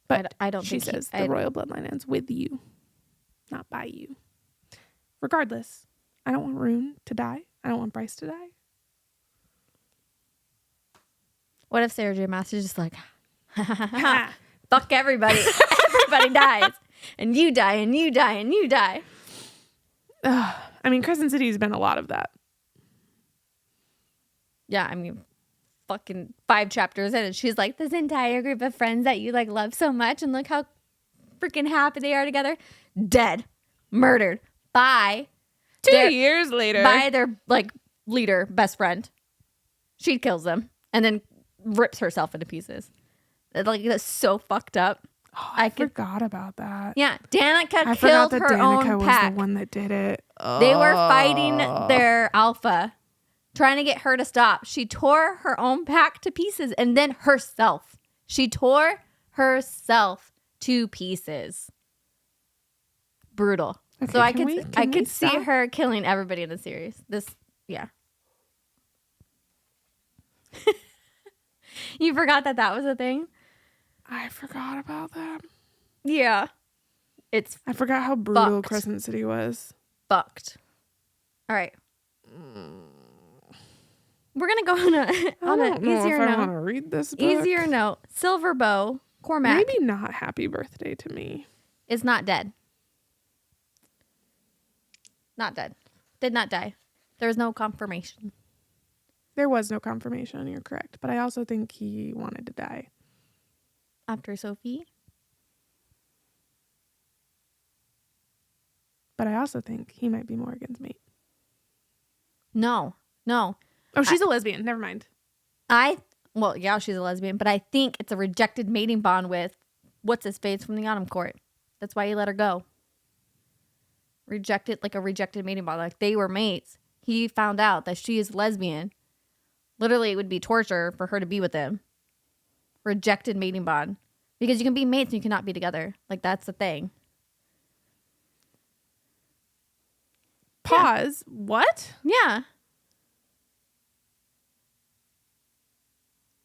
But I don't she think says the royal bloodline ends with you, not by you. Regardless, I don't want Rune to die. I don't want Bryce to die. What if Sarah J. Maas is just like, fuck everybody. Everybody dies. And you die, and you die, and you die. I mean, Crescent City has been a lot of that. Yeah, I mean, fucking 5 chapters in, and she's like, this entire group of friends that you like love so much, and look how freaking happy they are together. Dead. Murdered. By 2 years later. By their like leader, best friend. She kills them and then rips herself into pieces. Like, that's so fucked up. Oh, I forgot about that. Yeah, Danica killed her own pack. Was the one that did it. Oh. They were fighting their alpha, trying to get her to stop. She tore her own pack to pieces, and then herself. She tore herself to pieces. Brutal. Okay, so I could see her killing everybody in the series. Yeah. You forgot that was a thing? I forgot about that. Yeah. I forgot how brutal Crescent City was. Fucked. All right. We're going to go on an easier note. I want to read this book. Easier note. Silverbow Cormac. Maybe not happy birthday to me. Is not dead. Not dead. Did not die. There was no confirmation. There was no confirmation. You're correct. But I also think he wanted to die. After Sophie? But I also think he might be Morgan's mate. No. Oh, she's a lesbian. Never mind. Well, yeah, she's a lesbian, but I think it's a rejected mating bond with what's-his-face from the Autumn Court. That's why he let her go. Rejected mating bond. Like, they were mates. He found out that she is lesbian. Literally, it would be torture for her to be with him. Rejected mating bond. Because you can be mates and you cannot be together. Like, that's the thing. Pause. Yeah. What? Yeah.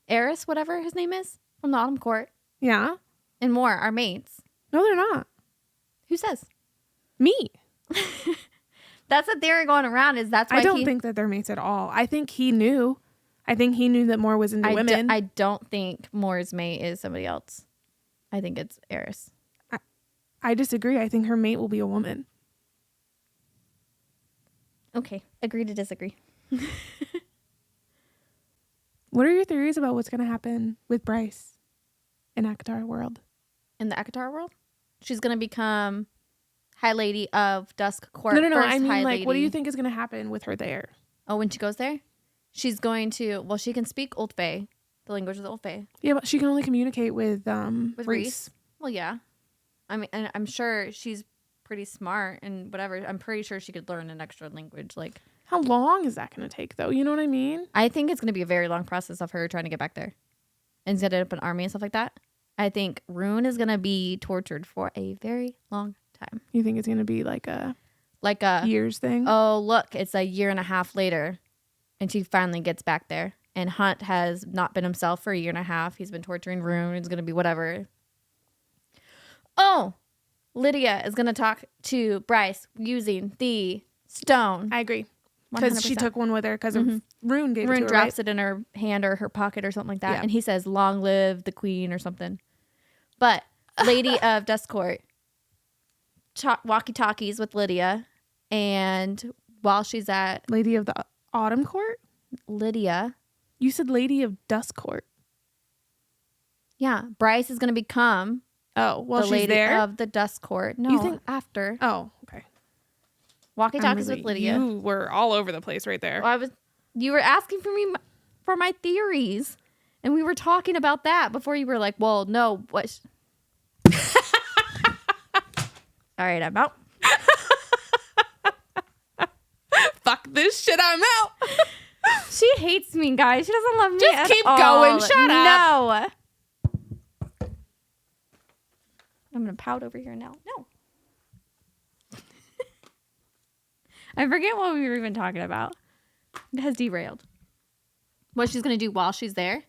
Eris, whatever his name is, from the Autumn Court. Yeah. And more are mates. No, they're not. Who says? Me. That's a theory going around. I don't think that they're mates at all. I think he knew. that Moore was into women. I don't think Moore's mate is somebody else. I think it's Eris. I disagree. I think her mate will be a woman. Okay. Agree to disagree. What are your theories about what's going to happen with Bryce in ACOTAR world? In the ACOTAR world? She's going to become High Lady of Dusk Court. No. I mean, like, what do you think is going to happen with her there? Oh, when she goes there? She's going to, well, she can speak Old Fae, the language of the Old Fae. Yeah, but she can only communicate with Reese. Well, yeah. I mean, and I'm sure she's pretty smart and whatever. I'm pretty sure she could learn an extra language. Like, how long is that going to take, though? You know what I mean? I think it's going to be a very long process of her trying to get back there and set up an army and stuff like that. I think Rune is going to be tortured for a very long time. You think it's going to be like a years thing? Oh, look, it's a year and a half later, and she finally gets back there. And Hunt has not been himself for a year and a half. He's been torturing Rune. It's going to be whatever. Oh, Lydia is going to talk to Bryce using the stone. I agree. Because she took one with her because Rune gave it to her, Rune drops it in her hand or her pocket or something like that. Yeah. And he says, long live the queen or something. But Lady of Dusk Court walkie-talkies with Lydia. And while she's at... Lady of the Autumn Court? Lydia. You said Lady of Dusk Court. Yeah. Bryce is going to become... Oh, well, the she's Lady there? of the Dusk Court. No, you think after. Oh, okay. Walkie-talkies with Lydia. You were all over the place right there. Well, you were asking for my theories, and we were talking about that before you were like, well, no, what? All right, I'm out. Fuck this shit, I'm out. She hates me, guys. She doesn't love me Just keep all. going. Shut up. No. I'm going to pout over here now. No. I forget what we were even talking about. It has derailed. What she's going to do while she's there.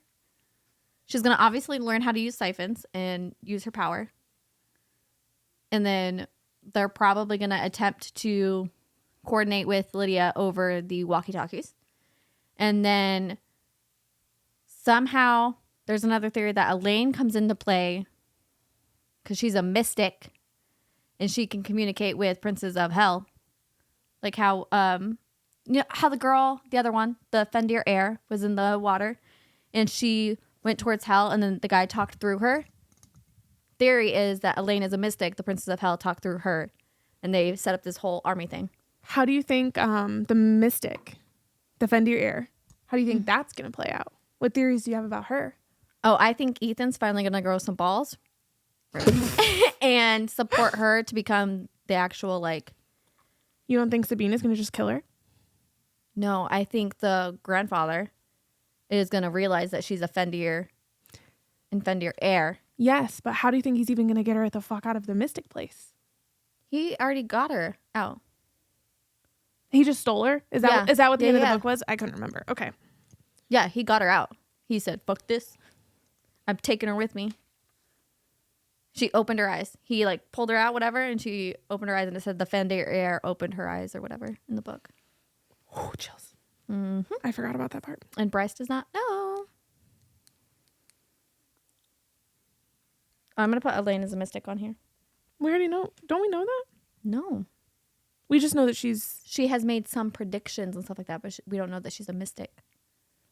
She's going to obviously learn how to use siphons and use her power. And then they're probably going to attempt to coordinate with Lydia over the walkie-talkies. And then somehow there's another theory that Elaine comes into play because she's a mystic and she can communicate with princes of hell. Like how, you know, how the girl, the other one, the Fendir heir, was in the water and she went towards hell and then the guy talked through her. Theory is that Elaine is a mystic. The princes of hell talked through her and they set up this whole army thing. How do you think the mystic, the Fendir heir, how do you think that's going to play out? What theories do you have about her? Oh, I think Ethan's finally going to grow some balls and support her to become the actual, like... You don't think Sabina's going to just kill her? No, I think the grandfather is going to realize that she's a Fendir and Fendir heir. Yes, but how do you think he's even going to get her the fuck out of the mystic place? He already got her out. He just stole her? Is that what the end of the yeah. book was? I couldn't remember. Okay. Yeah, he got her out. He said, fuck this. I'm taking her with me. She opened her eyes. He like pulled her out, whatever, and she opened her eyes and it said the Fendir heir opened her eyes or whatever in the book. Oh, chills. Mm-hmm. I forgot about that part. And Bryce does not know. I'm going to put Elaine as a mystic on here. We already know. Don't we know that? No. We just know that she has made some predictions and stuff like that, but we don't know that she's a mystic.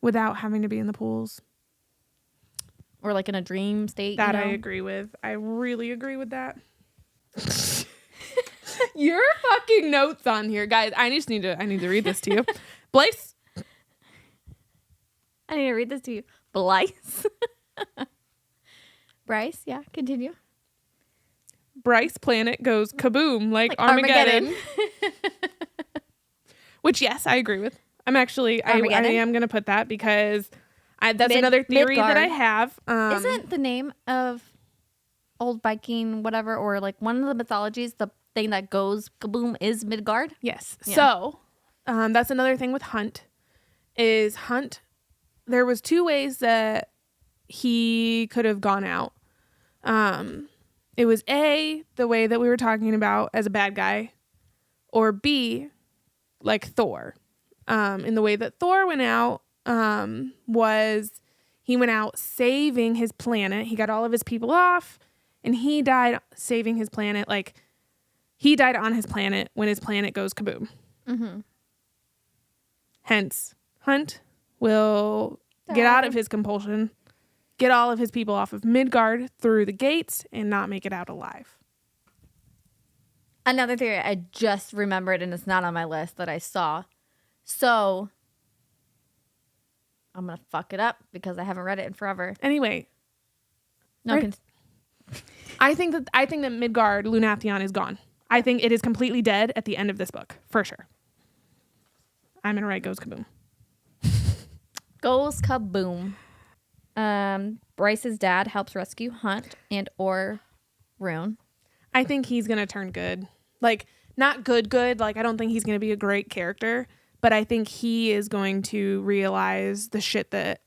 Without having to be in the pools. Or like in a dream state. That you know? I agree with. I really agree with that. Your fucking notes on here, guys. I need to read this to you. Blythe. I need to read this to you. Blythe. Bryce, yeah, continue. Bryce planet goes kaboom like Armageddon. Which, yes, I agree with. I'm actually, I am going to put that because that's another theory Midgard. that I have. Isn't the name of old Viking whatever, or like one of the mythologies, the thing that goes kaboom is Midgard? Yes. Yeah. So that's another thing with Hunt. There was two ways that he could have gone out. It was A, the way that we were talking about as a bad guy, or B, like Thor. In the way that Thor went out was he went out saving his planet. He got all of his people off, and he died saving his planet. Like, he died on his planet when his planet goes kaboom. Mm-hmm. Hence, Hunt will get out of his compulsion, get all of his people off of Midgard through the gates, and not make it out alive. Another theory I just remembered, and it's not on my list, that I saw. So, I'm going to fuck it up because I haven't read it in forever. Anyway. No, right. I think that Midgard, Lunathion, is gone. I think it is completely dead at the end of this book, for sure. I'm going to write goes kaboom. Goes kaboom. Bryce's dad helps rescue Hunt and or Rune. I think he's going to turn good. Like, not good. Like, I don't think he's going to be a great character, but I think he is going to realize the shit that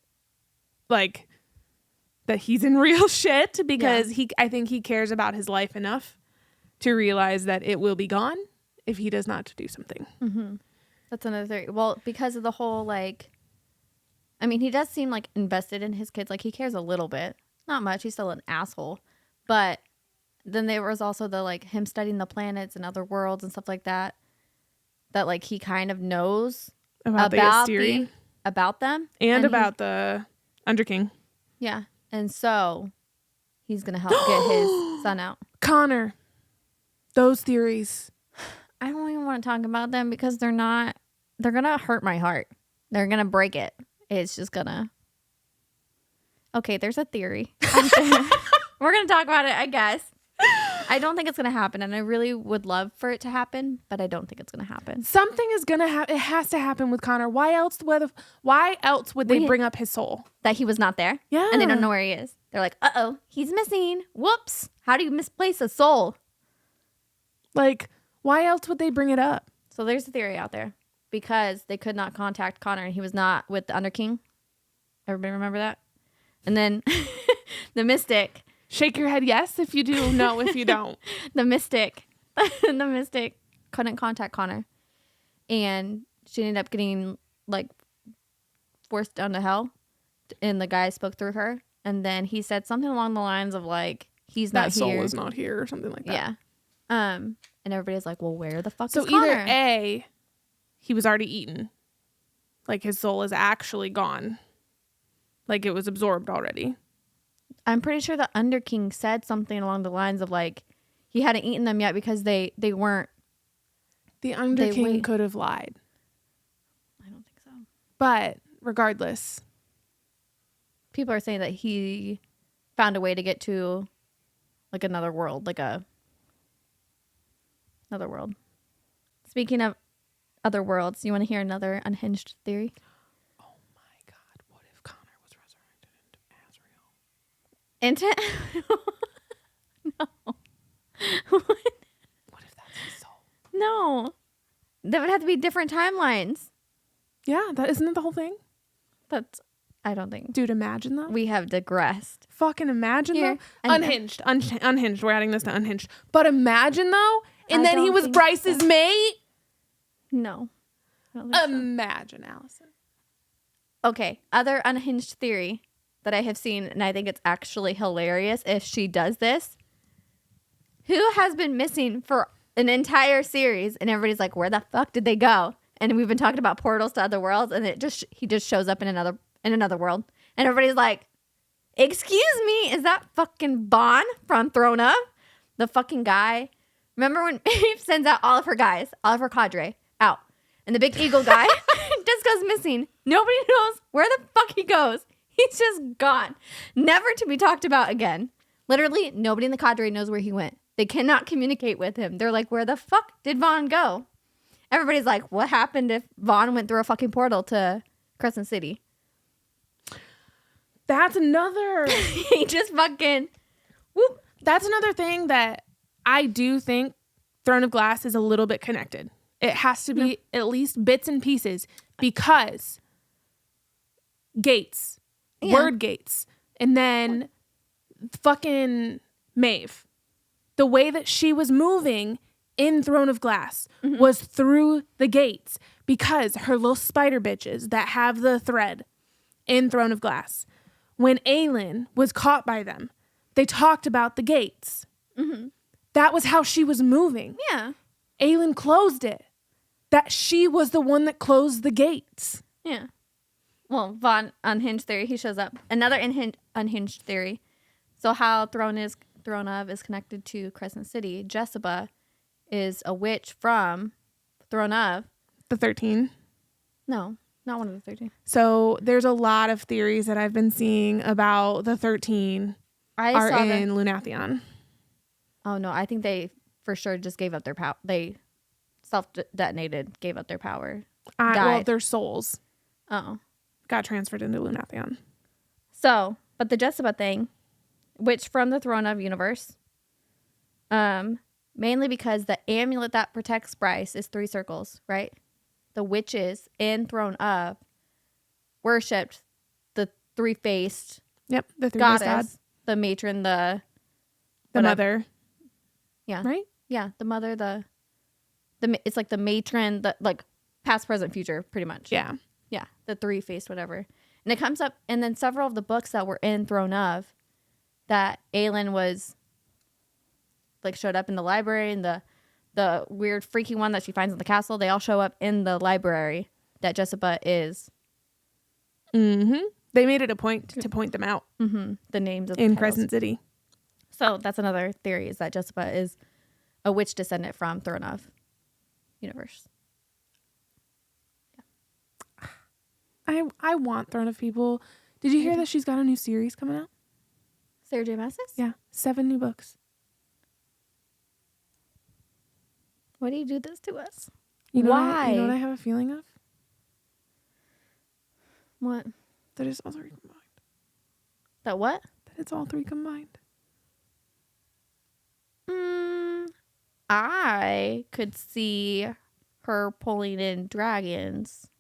he's in real shit because I think he cares about his life enough to realize that it will be gone if he does not do something. Mm-hmm. That's another theory. Well, because of the whole, like, I mean, he does seem like invested in his kids. Like, he cares a little bit. Not much. He's still an asshole. But then there was also the, like, him studying the planets and other worlds and stuff like that. That, like, he kind of knows about them. And about the Underking. Yeah. And so he's going to help get his son out. Connor. Those theories. I don't even want to talk about them because they're going to hurt my heart. They're going to break it. It's just going to. Okay, there's a theory. We're going to talk about it, I guess. I don't think it's going to happen. And I really would love for it to happen, but I don't think it's going to happen. Something is going to happen. It has to happen with Connor. Why else would they bring up his soul? That he was not there? Yeah. And they don't know where he is. They're like, uh-oh, he's missing. Whoops. How do you misplace a soul? Like, why else would they bring it up? So there's a theory out there. Because they could not contact Connor and he was not with the Underking. Everybody remember that? And then the Mystic. Shake your head yes if you do, no if you don't. The Mystic couldn't contact Connor. And she ended up getting, like, forced down to hell. And the guy spoke through her. And then he said something along the lines of, like, he's not here. That soul is not here or something like that. Yeah. And everybody's like, well, where the fuck is Connor? So either A, he was already eaten. Like, his soul is actually gone. Like, it was absorbed already. I'm pretty sure the Underking said something along the lines of, like, he hadn't eaten them yet because they weren't. The Underking could have lied. I don't think so. But regardless. People are saying that he found a way to get to, like, another world. Another world. Speaking of other worlds, you want to hear another unhinged theory? Oh my God. What if Connor was resurrected into Azrael? No. What if that's his soul? No. That would have to be different timelines. Yeah, isn't that the whole thing? I don't think. Dude, imagine though. We have digressed. Fucking imagine though. Unhinged. Unhinged. We're adding this to unhinged. But imagine though. And then he was Bryce's mate. No. I don't think imagine, Allison. Okay. Other unhinged theory that I have seen, and I think it's actually hilarious if she does this. Who has been missing for an entire series? And everybody's like, where the fuck did they go? And we've been talking about portals to other worlds, and he just shows up in another world. And everybody's like, excuse me, is that fucking Vaughn from Throne of? The fucking guy. Remember when Maeve sends out all of her guys, all of her cadre out, and the big eagle guy just goes missing. Nobody knows where the fuck he goes. He's just gone. Never to be talked about again. Literally, nobody in the cadre knows where he went. They cannot communicate with him. They're like, where the fuck did Vaughn go? Everybody's like, what happened if Vaughn went through a fucking portal to Crescent City? That's another. He just fucking. Whoop. That's another thing that I do think Throne of Glass is a little bit connected. It has to be at least bits and pieces because Gates, word Gates, and then fucking Maeve. The way that she was moving in Throne of Glass was through the gates because her little spider bitches that have the thread in Throne of Glass. When Aelin was caught by them, they talked about the gates. Mm-hmm. That was how she was moving. Yeah. Aelin closed it. That she was the one that closed the gates. Yeah. Well, Vaughn, unhinged theory, he shows up. Another unhinged theory. So how Throne of is connected to Crescent City. Jessica is a witch from Throne of. The 13. No, not one of the 13. So there's a lot of theories that I've been seeing about the 13 are in Lunathion. Oh, no. I think they for sure just gave up their power. They self-detonated, gave up their power. Well, their souls. Oh. Got transferred into Lunathion. So, but the Jessica thing, which from the Throne of universe, mainly because the amulet that protects Bryce is 3 circles, right? The witches in Throne of worshipped the 3-faced the 3-faced goddess, god. the matron, the mother. Yeah. Right? Yeah, the mother, the it's like the matron, the like past, present, future, pretty much. Yeah. Yeah, the 3-faced whatever. And it comes up, and then several of the books that were in Throne of that Aelin was like showed up in the library, and the weird freaky one that she finds in the castle, they all show up in the library that Jessica is. Mm-hmm. They made it a point to point them out. Mm-hmm. The names of in Crescent City. So that's another theory, is that Jessica is a witch descendant from Throne of universe. Yeah. I want Throne of People. Did you hear that she's got a new series coming out? Sarah J. Maas? Yeah. 7 new books. Why do you do this to us? Why? You know what I have a feeling of? What? That it's all three combined. That what? That it's all three combined. I could see her pulling in dragons.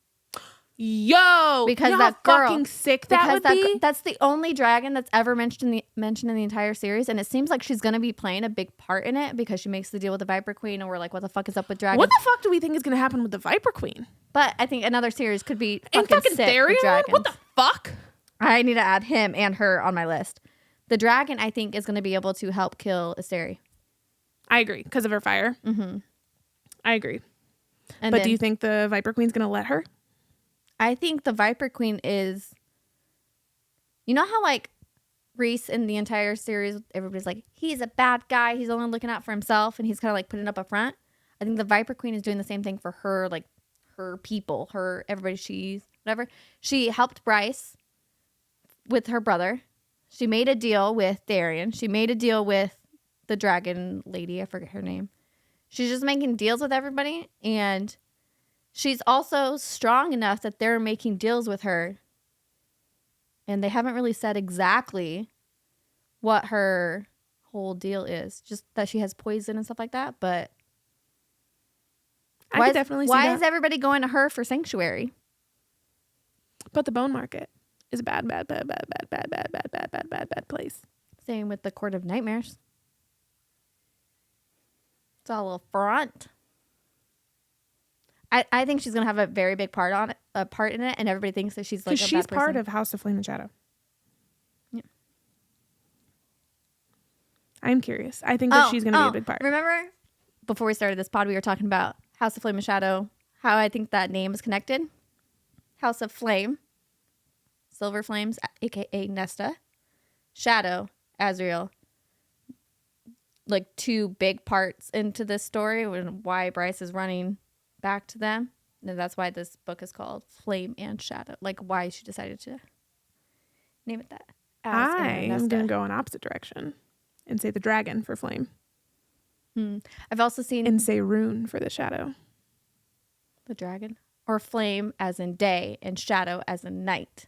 Yo, because you know that how girl, fucking sick that would be. That's the only dragon that's ever mentioned in the entire series, and it seems like she's gonna be playing a big part in it because she makes the deal with the Viper Queen, and we're like, what the fuck is up with dragons? What the fuck do we think is gonna happen with the Viper Queen? But I think another series could be fucking Therion. What the fuck? I need to add him and her on my list. The dragon, I think, is gonna be able to help kill Asteri. I agree because of her fire. Mm-hmm. I agree. But do you think the Viper Queen's gonna let her? I think the Viper Queen is, you know how like Rhys in the entire series, everybody's like, he's a bad guy. He's only looking out for himself. And he's kind of like putting up a front. I think the Viper Queen is doing the same thing for her, like her people, everybody, whatever. She helped Bryce with her brother. She made a deal with Therion. She made a deal with the dragon lady. I forget her name. She's just making deals with everybody. And she's also strong enough that they're making deals with her. And they haven't really said exactly what her whole deal is. Just that she has poison and stuff like that. But I could definitely see that. Why is everybody going to her for sanctuary? But the bone market is a bad place. Same with the Court of Nightmares. It's all a front. I think she's gonna have a very big part in it, and everybody thinks that she's like a bad person. She's part of House of Flame and Shadow. Yeah. I'm curious. I think that she's gonna be a big part. Remember, before we started this pod, we were talking about House of Flame and Shadow. How I think that name is connected. House of Flame, Silver Flames, aka Nesta. Shadow, Azriel. Like two big parts into this story, and why Bryce is running back to them. And that's why this book is called Flame and Shadow. Like why she decided to name it that. I am going to go in opposite direction and say the dragon for flame. I've also seen... And say rune for the shadow. The dragon? Or flame as in day and shadow as in night.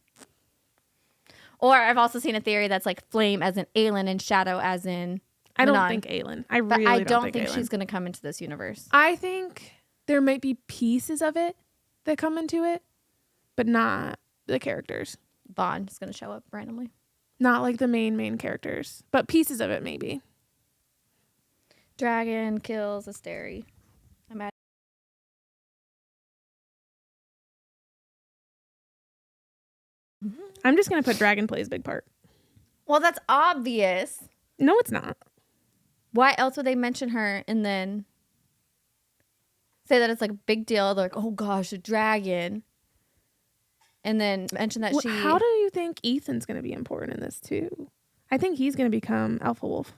Or I've also seen a theory that's like flame as in Aelin and shadow as in... I don't think Aelin. I don't think she's going to come into this universe. I think there might be pieces of it that come into it, but not the characters. Vaughn is going to show up randomly. Not like the main characters, but pieces of it maybe. Dragon kills Asteri. I'm just going to put dragon plays big part. Well, that's obvious. No, it's not. Why else would they mention her and then say that it's like a big deal? They're like, oh gosh, a dragon. And then mention that she... How do you think Ethan's going to be important in this too? I think he's going to become Alpha Wolf.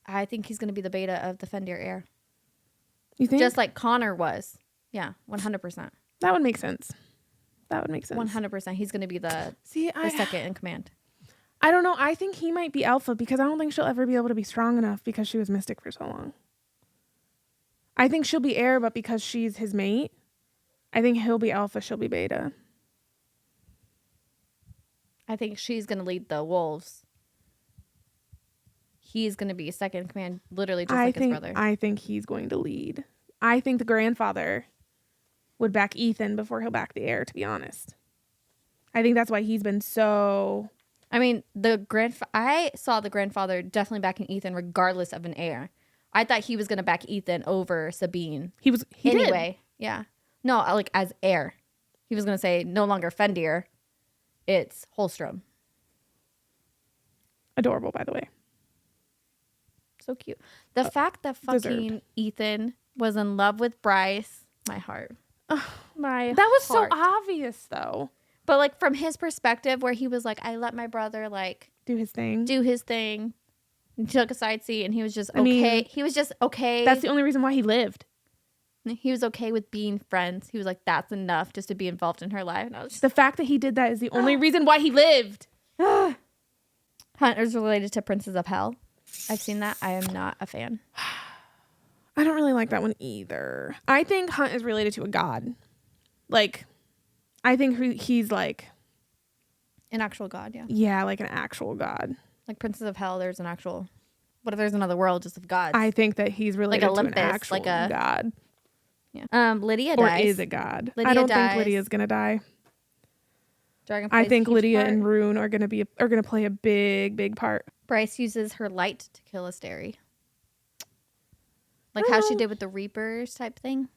I think he's going to be the beta of the Fendir heir. You think? Just like Connor was. Yeah, 100%. That would make sense. 100%. He's going to be the second in command. I don't know. I think he might be Alpha because I don't think she'll ever be able to be strong enough because she was Mystic for so long. I think she'll be heir, but because she's his mate, I think he'll be Alpha, she'll be Beta. I think she's going to lead the wolves. He's going to be second in command, literally just like his brother. I think he's going to lead. I think the grandfather would back Ethan before he'll back the heir, to be honest. I think that's why he's been so... I mean, I saw the grandfather definitely backing Ethan regardless of an heir. I thought he was going to back Ethan over Sabine. He did. Yeah. No, like as heir. He was going to say no longer Fendir, it's Holstrom. Adorable, by the way. So cute. The fact that fucking Ethan was in love with Bryce, my heart. That was so obvious, though. But like from his perspective, where he was like, I let my brother like do his thing. And he took a side seat, and he was just okay. He was just okay. That's the only reason why he lived. He was okay with being friends. He was like, that's enough just to be involved in her life. And I was just, the fact that he did that is the only reason why he lived. Hunters related to Princes of Hell. I've seen that. I am not a fan. I don't really like that one either. I think Hunt is related to a god. Like, I think he's like... An actual god, yeah. Yeah, like an actual god. Like Princes of Hell, there's an actual... What if there's another world just of gods? I think that he's related like Olympus, to an actual god. Yeah. Lydia dies. Or is a god. I don't think Lydia's going to die. I think Lydia and Rune are going to play a big part. Bryce uses her light to kill Asteri. Like how she did with the Reapers type thing.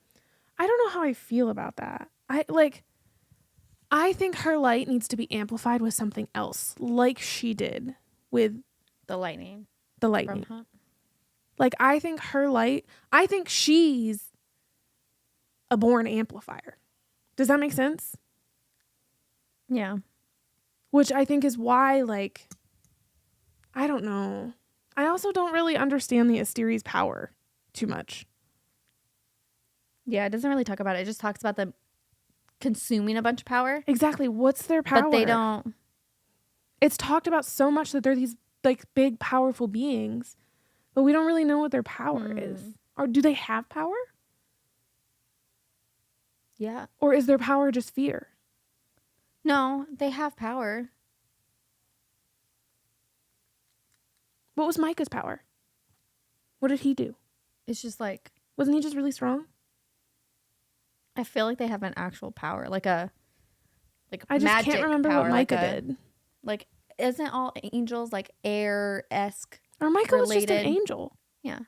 I don't know how I feel about that. I think her light needs to be amplified with something else, like she did with the lightning. From Hunt. Like, I think her light, I think she's a born amplifier. Does that make sense? Yeah. Which I think is why, like, I don't know. I also don't really understand the Asteri's power too much. Yeah, it doesn't really talk about it. It just talks about them consuming a bunch of power. Exactly. What's their power? But they don't. It's talked about so much that they're these, like, big, powerful beings, but we don't really know what their power is. Or do they have power? Yeah. Or is their power just fear? No, they have power. What was Micah's power? What did he do? It's just like... Wasn't he just really strong? I feel like they have an actual power. Like a I just magic can't remember power, what Micah did. Like, isn't all angels like air-esque? Or Micah related? Was just an angel. Yeah.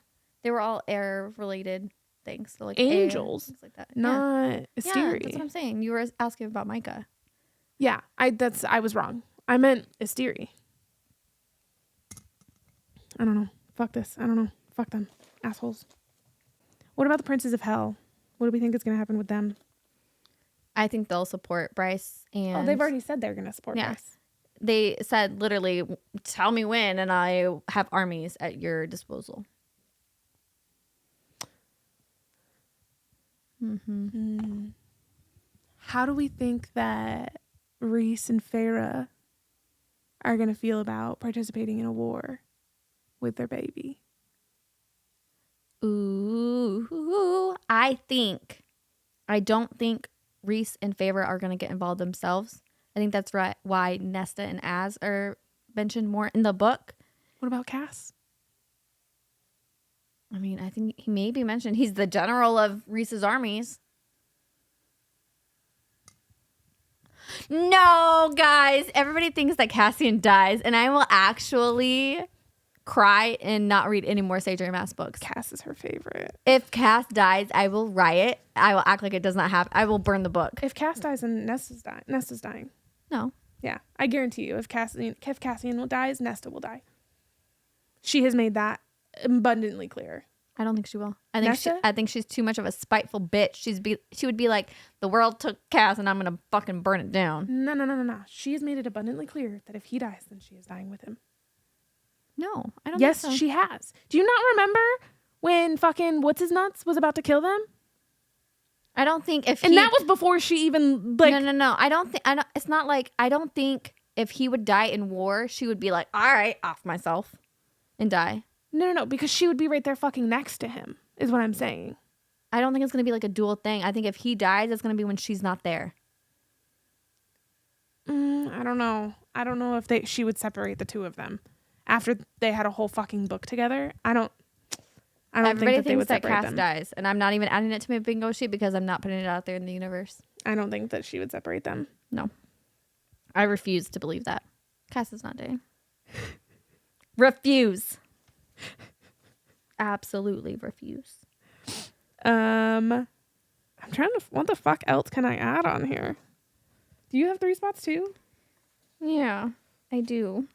They were all air-related things. So like angels. Air, things like that. Not Asteri. Yeah, that's what I'm saying. You were asking about Micah. Yeah, I was wrong. I meant Asteri. I don't know. Fuck this. I don't know. Fuck them. Assholes. What about the Princes of Hell? What do we think is going to happen with them? I think they'll support Bryce. And oh, they've already said they're going to support Bryce. They said literally, tell me when and I have armies at your disposal. How do we think that Rhys and Farah are going to feel about participating in a war with their baby? Ooh, I don't think Rhys and Farah are going to get involved themselves. I think that's right. Why Nesta and Az are mentioned more in the book. What about Cass? I mean, I think he may be mentioned. He's the general of Rhys's armies. No, guys. Everybody thinks that Cassian dies, and I will actually cry and not read any more Sage or Maas books. Cass is her favorite. If Cass dies, I will riot. I will act like it does not happen. I will burn the book. If Cass dies, then Nesta's dying. No. Yeah, I guarantee you. If Cassian dies, Nesta will die. She has made that abundantly clear. I don't think she will. I think she's too much of a spiteful bitch. She would be like, the world took Cass and I'm gonna fucking burn it down. No. She has made it abundantly clear that if he dies, then she is dying with him. No, I don't. Yes, think so. she has. Do you not remember when fucking what's his nuts was about to kill them? I don't think if that was before she even like. No. I don't. It's not like I don't think if he would die in war, she would be like, all right, off myself, and die. No, because she would be right there fucking next to him, is what I'm saying. I don't think it's going to be like a dual thing. I think if he dies, it's going to be when she's not there. I don't know. I don't know if she would separate the two of them after they had a whole fucking book together. I don't Everybody think that they would separate Cass them. dies, and I'm not even adding it to my bingo sheet because I'm not putting it out there in the universe. I don't think that she would separate them. No. I refuse to believe that. Cass is not dying. Refuse. Absolutely refuse. I'm trying to. What the fuck else can I add on here? Do you have 3 spots too? Yeah, I do.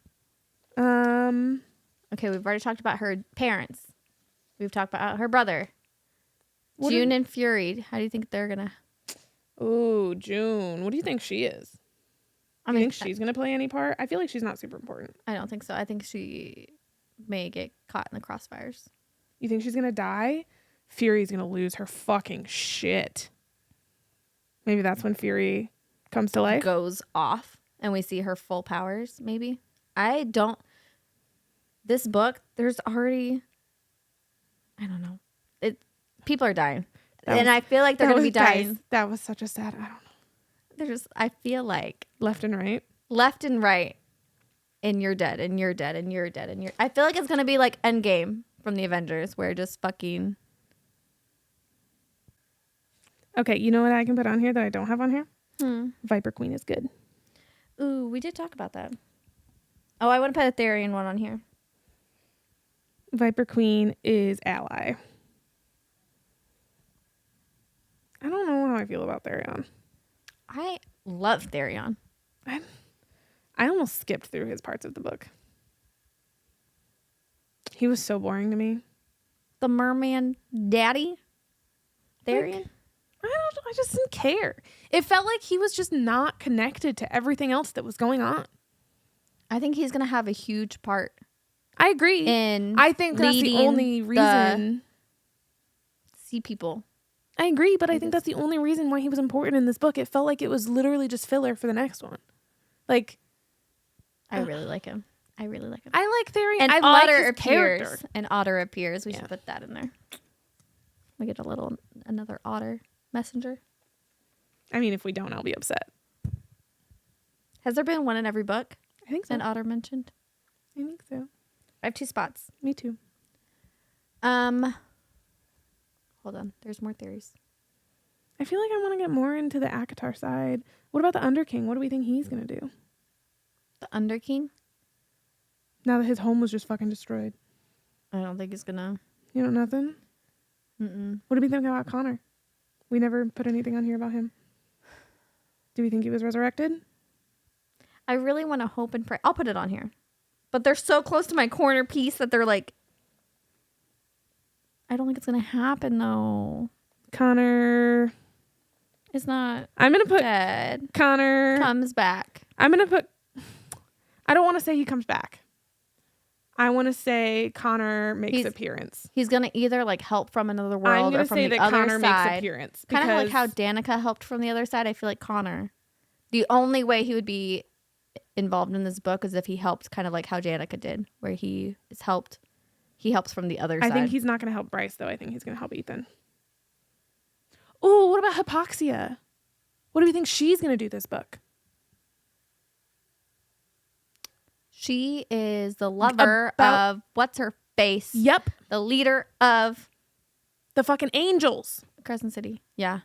Okay, we've already talked about her parents. We've talked about her brother. June and Fury. How do you think they're gonna? Oh, June. What do you think she is? Do you think she's gonna play any part? I feel like she's not super important. I don't think so. I think she may get caught in the crossfires. You think she's gonna die? Fury's gonna lose her fucking shit. Maybe that's when Fury comes to life. Goes off and we see her full powers, maybe. This book, there's already, I don't know. people are dying. And I feel like they're going to be dying. Guys, that was such a sad, I don't know. I feel like. Left and right. And you're dead, and you're dead, and you're dead, I feel like it's going to be like Endgame from the Avengers, where just fucking. Okay, you know what I can put on here that I don't have on here? Viper Queen is good. Ooh, we did talk about that. Oh, I want to put a Therian one on here. Viper Queen is ally. I don't know how I feel about Therion. I love Therion. I almost skipped through his parts of the book. He was so boring to me. The merman daddy? Therion? I just didn't care. It felt like he was just not connected to everything else that was going on. I think he's going to have a huge part. I agree. I think that's the only reason. Sea people. I agree, but I think that's the only reason why he was important in this book. It felt like it was literally just filler for the next one. Like, I really like him. I like Therion. And I Otter like his character. And Otter appears. We should put that in there. We get another Otter messenger. I mean, if we don't, I'll be upset. Has there been one in every book? I think so. An Otter mentioned? I think so. I have 2 spots. Me too. Hold on. There's more theories. I feel like I want to get more into the Akatar side. What about the Underking? What do we think he's going to do? The Underking? Now that his home was just fucking destroyed. I don't think he's going to. You know nothing? Mm-mm. What do we think about Connor? We never put anything on here about him. Do we think he was resurrected? I really want to hope and pray. I'll put it on here. But they're so close to my corner piece that they're like... I don't think it's going to happen, though. Connor... It's not. I'm going to put... dead. Connor... comes back. I'm going to put... I don't want to say he comes back. I want to say Connor makes appearance. He's going to either like help from another world or from the other side. I'm going to say that Connor makes appearance. Kind of like how Danica helped from the other side. I feel like Connor, the only way he would be involved in this book is if he helped, kind of like how Danica did, where he helps from the other side. I think he's not going to help Bryce, though. I think he's going to help Ethan. Oh, what about Hypoxia? What do we think she's going to do this book? She is the lover of what's her face? Yep. The leader of the fucking Angels. Crescent City. Yeah.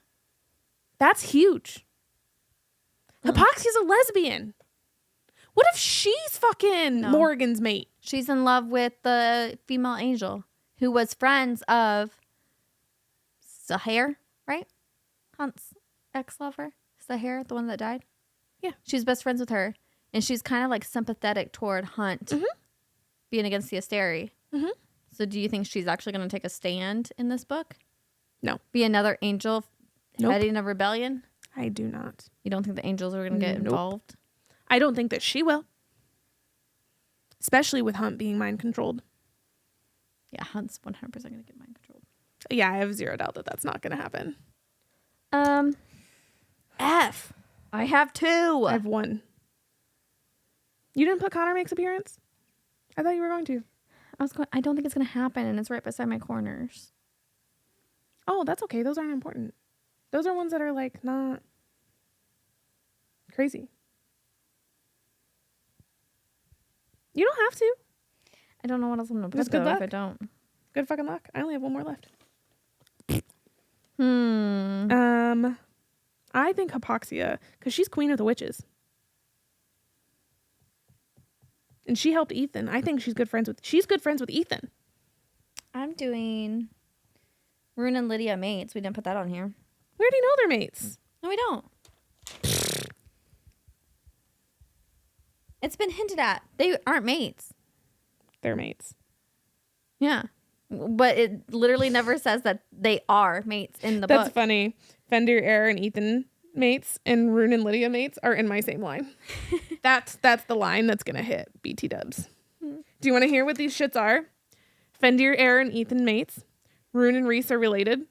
That's huge. Hypoxia's a lesbian. What if she's fucking Morgan's mate? She's in love with the female angel who was friends of Sahir, right? Hunt's ex-lover. Sahir, the one that died? Yeah. She's best friends with her. And she's kind of like sympathetic toward Hunt being against the Asteri. Mm-hmm. So do you think she's actually going to take a stand in this book? No. Be another angel heading a rebellion? I do not. You don't think the angels are going to get involved? I don't think that she will. Especially with Hunt being mind controlled. Yeah, Hunt's 100% going to get mind controlled. Yeah, I have zero doubt that that's not going to happen. F. I have 2. I have 1. You didn't put Connor makes appearance? I thought you were going to. I don't think it's going to happen, and it's right beside my corners. Oh, that's okay. Those aren't important. Those are ones that are like not crazy. You don't have to. I don't know what else I'm going to put. Just good luck. If I don't. Good fucking luck. I only have 1 more left. I think Hypoxia, because she's queen of the witches. And she helped Ethan. I think she's good friends with Ethan. I'm doing Rune and Lydia mates. We didn't put that on here. We already know they're mates. No, we don't. It's been hinted at. They aren't mates. They're mates. Yeah. But it literally never says that they are mates in the book. That's funny. Fendir, Air, and Ethan mates and Rune and Lydia mates are in my same line. That's the line that's gonna hit BT dubs. Do you want to hear what these shits are? Fendir, Air, and Ethan mates. Rune and Reese are related.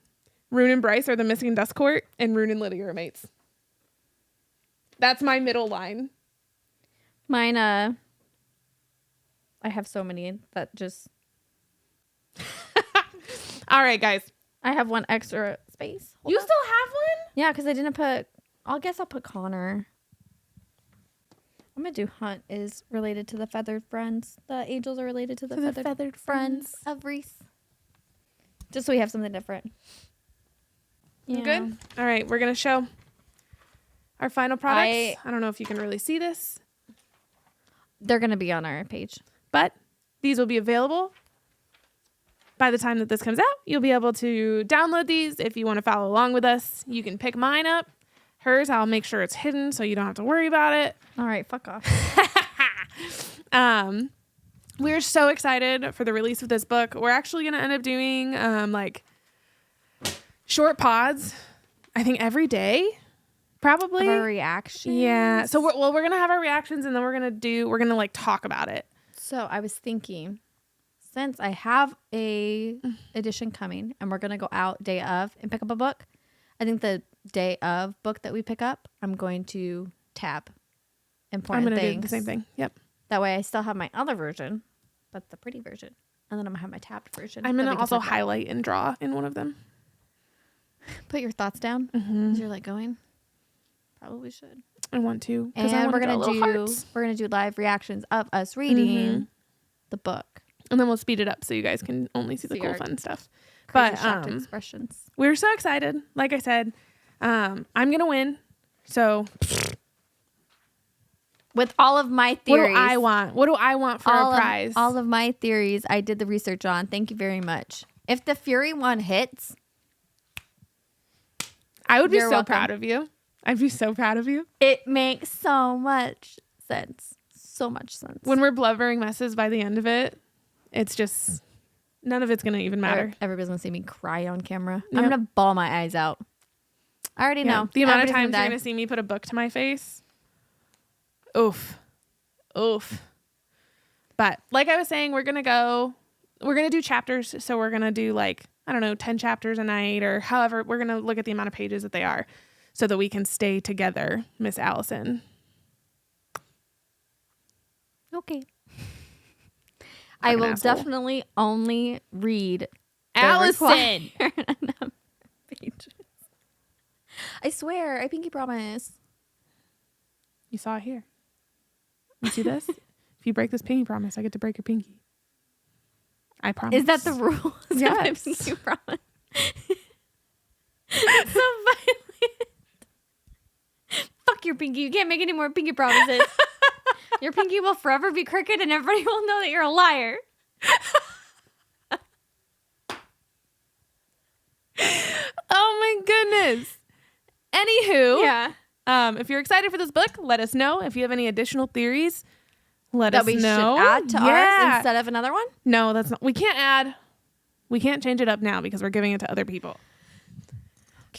Rune and Bryce are the missing dust court, and Rune and Lydia are mates. That's my middle line. Mine, I have so many that just... All right, guys. I have one extra space. You still have one? Yeah, because I didn't put... I guess I'll put Connor. I'm going to do Hunt is related to the feathered friends. The angels are related to the feathered friends of Reese. Just so we have something different. Yeah. Good? All right, we're going to show our final products. I don't know if you can really see this. They're going to be on our page. But these will be available by the time that this comes out. You'll be able to download these if you want to follow along with us. You can pick mine up. Hers, I'll make sure it's hidden so you don't have to worry about it. All right, fuck off. We're so excited for the release of this book. We're actually going to end up doing like short pods, I think every day, probably. Our reactions. Yeah. So we're going to have our reactions, and then we're going to like talk about it. So I was thinking, since I have a edition coming and we're going to go out day of and pick up a book, I think the day of book that we pick up, I'm going to tab important things. I'm going to do the same thing. Yep. That way I still have my other version, but the pretty version. And then I'm going to have my tabbed version. I'm going to also highlight and draw in one of them. Put your thoughts down as you're like going. Probably should. I want to. And we're gonna do live reactions of us reading the book. And then we'll speed it up so you guys can only see the cool fun stuff. But expressions. We're so excited. Like I said, I'm gonna win. So with all of my theories. What do I want for a prize? All of my theories I did the research on. Thank you very much. If the Fury one hits, I would be so proud of you. I'd be so proud of you. It makes so much sense. So much sense. When we're blubbering messes by the end of it, it's just, none of it's going to even matter. Everybody's going to see me cry on camera. Yep. I'm going to bawl my eyes out. I already know. The amount of times you're going to see me put a book to my face. Oof. But like I was saying, we're going to do chapters. So we're going to do 10 chapters a night, or however, we're going to look at the amount of pages that they are so that we can stay together, Miss Allison. Okay. I will definitely only read Allison. Pages. I swear, I pinky promise. You saw it here. You see this? If you break this pinky promise, I get to break your pinky. I promise. Is that the rule? Yes. Pinky promise. It's so violent. Fuck your pinky. You can't make any more pinky promises. Your pinky will forever be crooked and everybody will know that you're a liar. Oh my goodness. Anywho. Yeah. If you're excited for this book, let us know. If you have any additional theories, let us know. That we should add to ours instead of another one? No, that's not. We can't add. We can't change it up now because we're giving it to other people.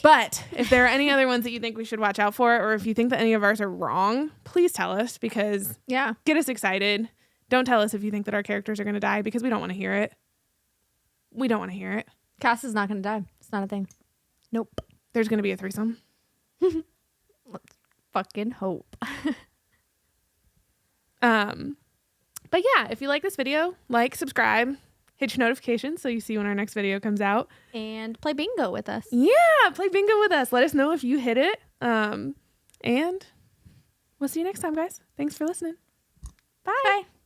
But if there are any other ones that you think we should watch out for, or if you think that any of ours are wrong, please tell us, because get us excited. Don't tell us if you think that our characters are going to die, because we don't want to hear it. We don't want to hear it. Cass is not going to die. It's not a thing. Nope. There's going to be a threesome. Let's fucking hope. But yeah, if you like this video, subscribe, hit your notifications so you see when our next video comes out. And play bingo with us. Yeah, play bingo with us. Let us know if you hit it. And we'll see you next time, guys. Thanks for listening. Bye. Bye.